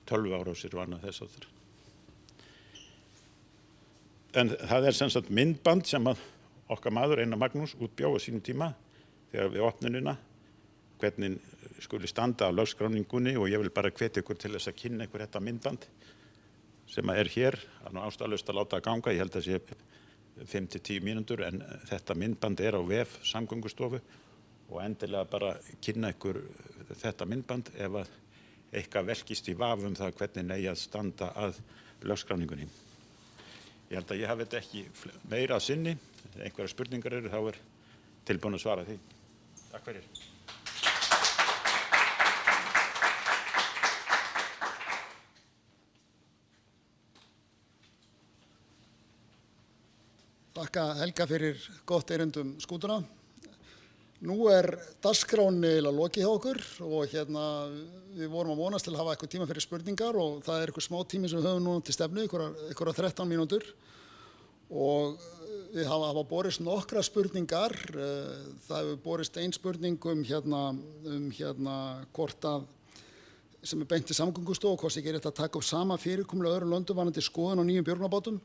tölvuárásir og annað þess áttar. En það er sem sagt myndband sem að okkar maður Einar Magnús útbjó á sínum tíma þegar við opnunina hvernig skuli standa á lögskráningunni og ég vil bara hvetja ykkur til þess að kynna ykkur þetta myndband sem er hér. Það er nú ástæðulaust að láta það ganga, ég held að það sé 5-10 mínútur en þetta myndband er á vef Samgöngustofu og endilega bara kynna ykkur þetta myndband ef að eitthvað velkist í vafa það hvernig eigi að standa að lögskráningunni. Ég held að ég hafi þetta ekki meira að sinni. Einhverjar spurningar eru, þá er tilbúin að svara því. Takk fyrir. Þakka Helga fyrir gott erindum skútuna. Nú er dagskráin eiginlega lokið hjá okkur og við vorum að vonast til að hafa eitthvað tíma fyrir spurningar og það er eitthvað smá tími sem við höfum núna til stefnu, einhverja 13 mínútur og við hafa borist nokkra spurningar. Það hefur borist ein spurning hvort að sem er beint til Samgöngustofu, hvort ekki er rétt að taka upp sama fyrirkomulag öðrum löndum varðandi skoðun á nýjum björgunarbátum.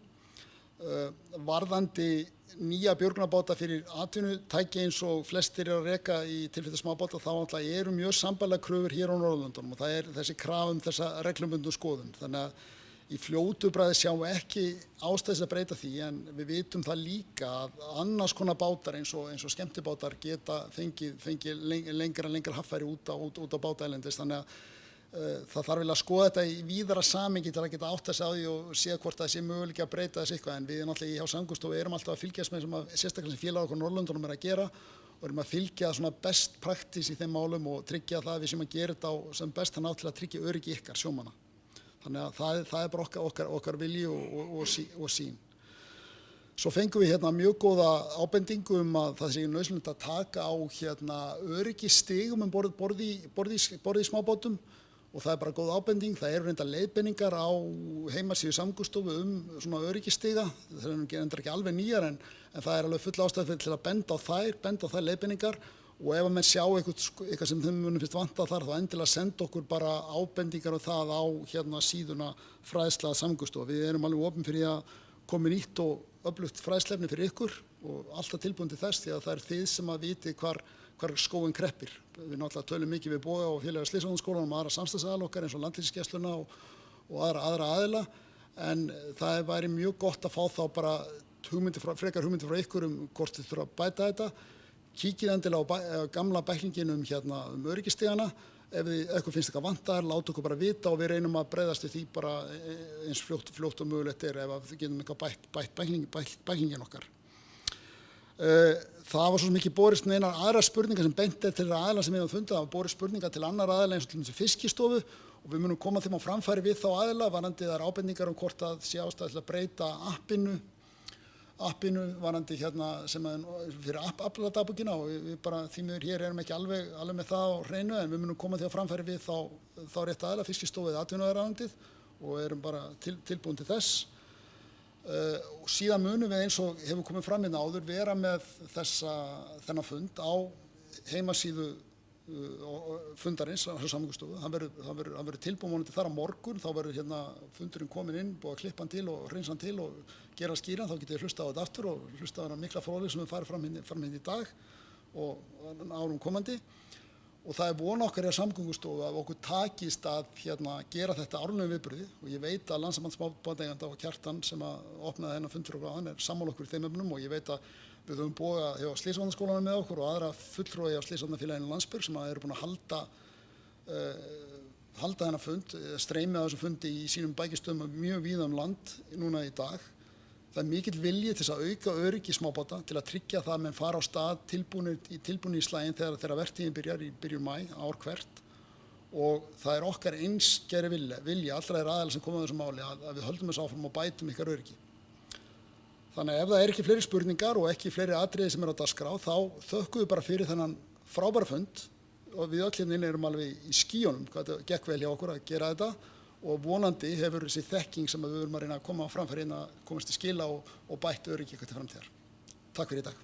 Varðandi nýja björgunarbáta fyrir atvinnutæki eins og flestir eru að reka í tilfelli smábáta, þá náttúrulega eru mjög sambærilegar kröfur hér á Norðurlöndunum og það þessi krafa þessa reglubundnu skoðun. Þannig að í fljótu bragði sjáum við ekki ástæðis að breyta því, en við vitum það líka að annars konar bátar eins og skemmtibátar geta fengið lengra haffæri út á bátaælendis. Þannig að það þarf vel að skoða þetta í víðara samhengi til að geta átt þess á því og sé hvort það sé möguleiki að breyta þess eitthvað, en við náttúrulega hjá Samgöngustofu erum alltaf að fylgjast með sérstaklega sem félag okkar Norðurlöndunum að gera og erum að fylgja svona best practice í þeim málum og tryggja það að við séum að gera þetta sem best að ná til að tryggja öryggi ykkar sjómanna. Þannig að það bara okkar vilji og sýn. Svo fengum við mjög góða ábendingu að það sé nauðsynlegt að taka á öryggisstigum borð í smábátum og það bara góð ábending. Það eru reyndar leiðbeiningar á heimasíðu Samgöngustofu svona öryggisstiga. Það eru ekki alveg nýjar en það alveg full ástæða til að benda á þær leiðbeiningar. Og ef að menn sjá eitthvað sem þeim munum fyrst vanta þar, þá endilega senda okkur bara ábendingar á það á síðuna fræðsla Samgöngustofu. Við erum alveg opin fyrir að koma nýtt og öflugt fræðslefni fyrir ykkur og alltaf tilbúin til þess því að það er þið sem að viti hvar skóinn kreppir. Við náttúrulega tölum mikið við Boga og félaga Slysavarnaskólanum og aðra samstarfsaðila okkar eins og Landhelgisgæsluna og aðra aðila, en það væri mjög gott að fá þá bara frekar hugmyndir frá ykkur hvort þið þurfa að bæta þetta. Kíkið endilega á gamla bæklingin öryggisstigana. Ef eitthvað finnst eitthvað vantar, láta okkur bara vita og við reynum að bregðast við því bara eins fljótt og mögulegt ef við getum eitthvað bætt bæklingin okkar. Það var svo mikið borist með einar aðra spurningar sem beint til aðila sem við höfum fundið. Það var borist spurningar til annar aðila eins og til Fiskistofu og við munum koma þeim á framfæri við þá aðila varðandi þær ábendingar hvort það sé ástæða til að breyta appinu varandi sem fyrir afladagbókina og við bara því miður hér erum ekki alveg með það á hreinu, en við munum koma því á framfæri við þá rétt aðila Fiskistofu eða atvinnuvegaráðuneytið og erum bara tilbúin til þess. Og síðan munum við eins og hefur komið fram hérna áður vera með þennan fund á heimasíðu fundarins á Samgöngustofu. Hann verður tilbúin vonandi þar á morgun, þá verður fundurinn komin inn, búið að klippa hann til og hreinsa hann til og gera skýran, þá getið þið hlusta á þetta aftur og hlusta á þennan mikla fróðleik sem við farið fram í dag og árum komandi. Og það er von okkar hjá Samgöngustofu að okkur takist að gera þetta árlegum viðburði og ég veit að Landssamband smábátaeigenda og Kjartan sem opnaði þennan fund fyrir okkur hann sammála okkur í þeim efnum og ég veit að við höfum Boga hjá Slysavarnaskólanum með okkur og aðra fulltrúa hjá Slysavarnafélaginu Landsbjörg sem eru búin að halda þennan fund, streymið á þessu fundi í sínum bækistöðum mjög víða land núna í dag. Það er mikill vilji til að auka öryggi smábáta til að tryggja það að menn fara á stað tilbúnir í slaginn þegar vertíðin byrjar í byrjun maí ár hvert og það er okkar einskæri vilja allra þeirra aðila sem koma að þessu máli að við höldum þessu áfram og bætum ykkar öryggi. Þannig að ef það ekki fleiri spurningar og ekki fleiri atriði sem á dagskrá þá þökkum við bara fyrir þennan frábæra fund og við öll erum alveg í skýjunum hvað þetta gekk vel hjá okkur að gera þetta og vonandi hefur þessi þekking sem við erum að reyna að koma á framfæri að komast til skila og bætt öryggi til framtíðar. Takk fyrir í dag.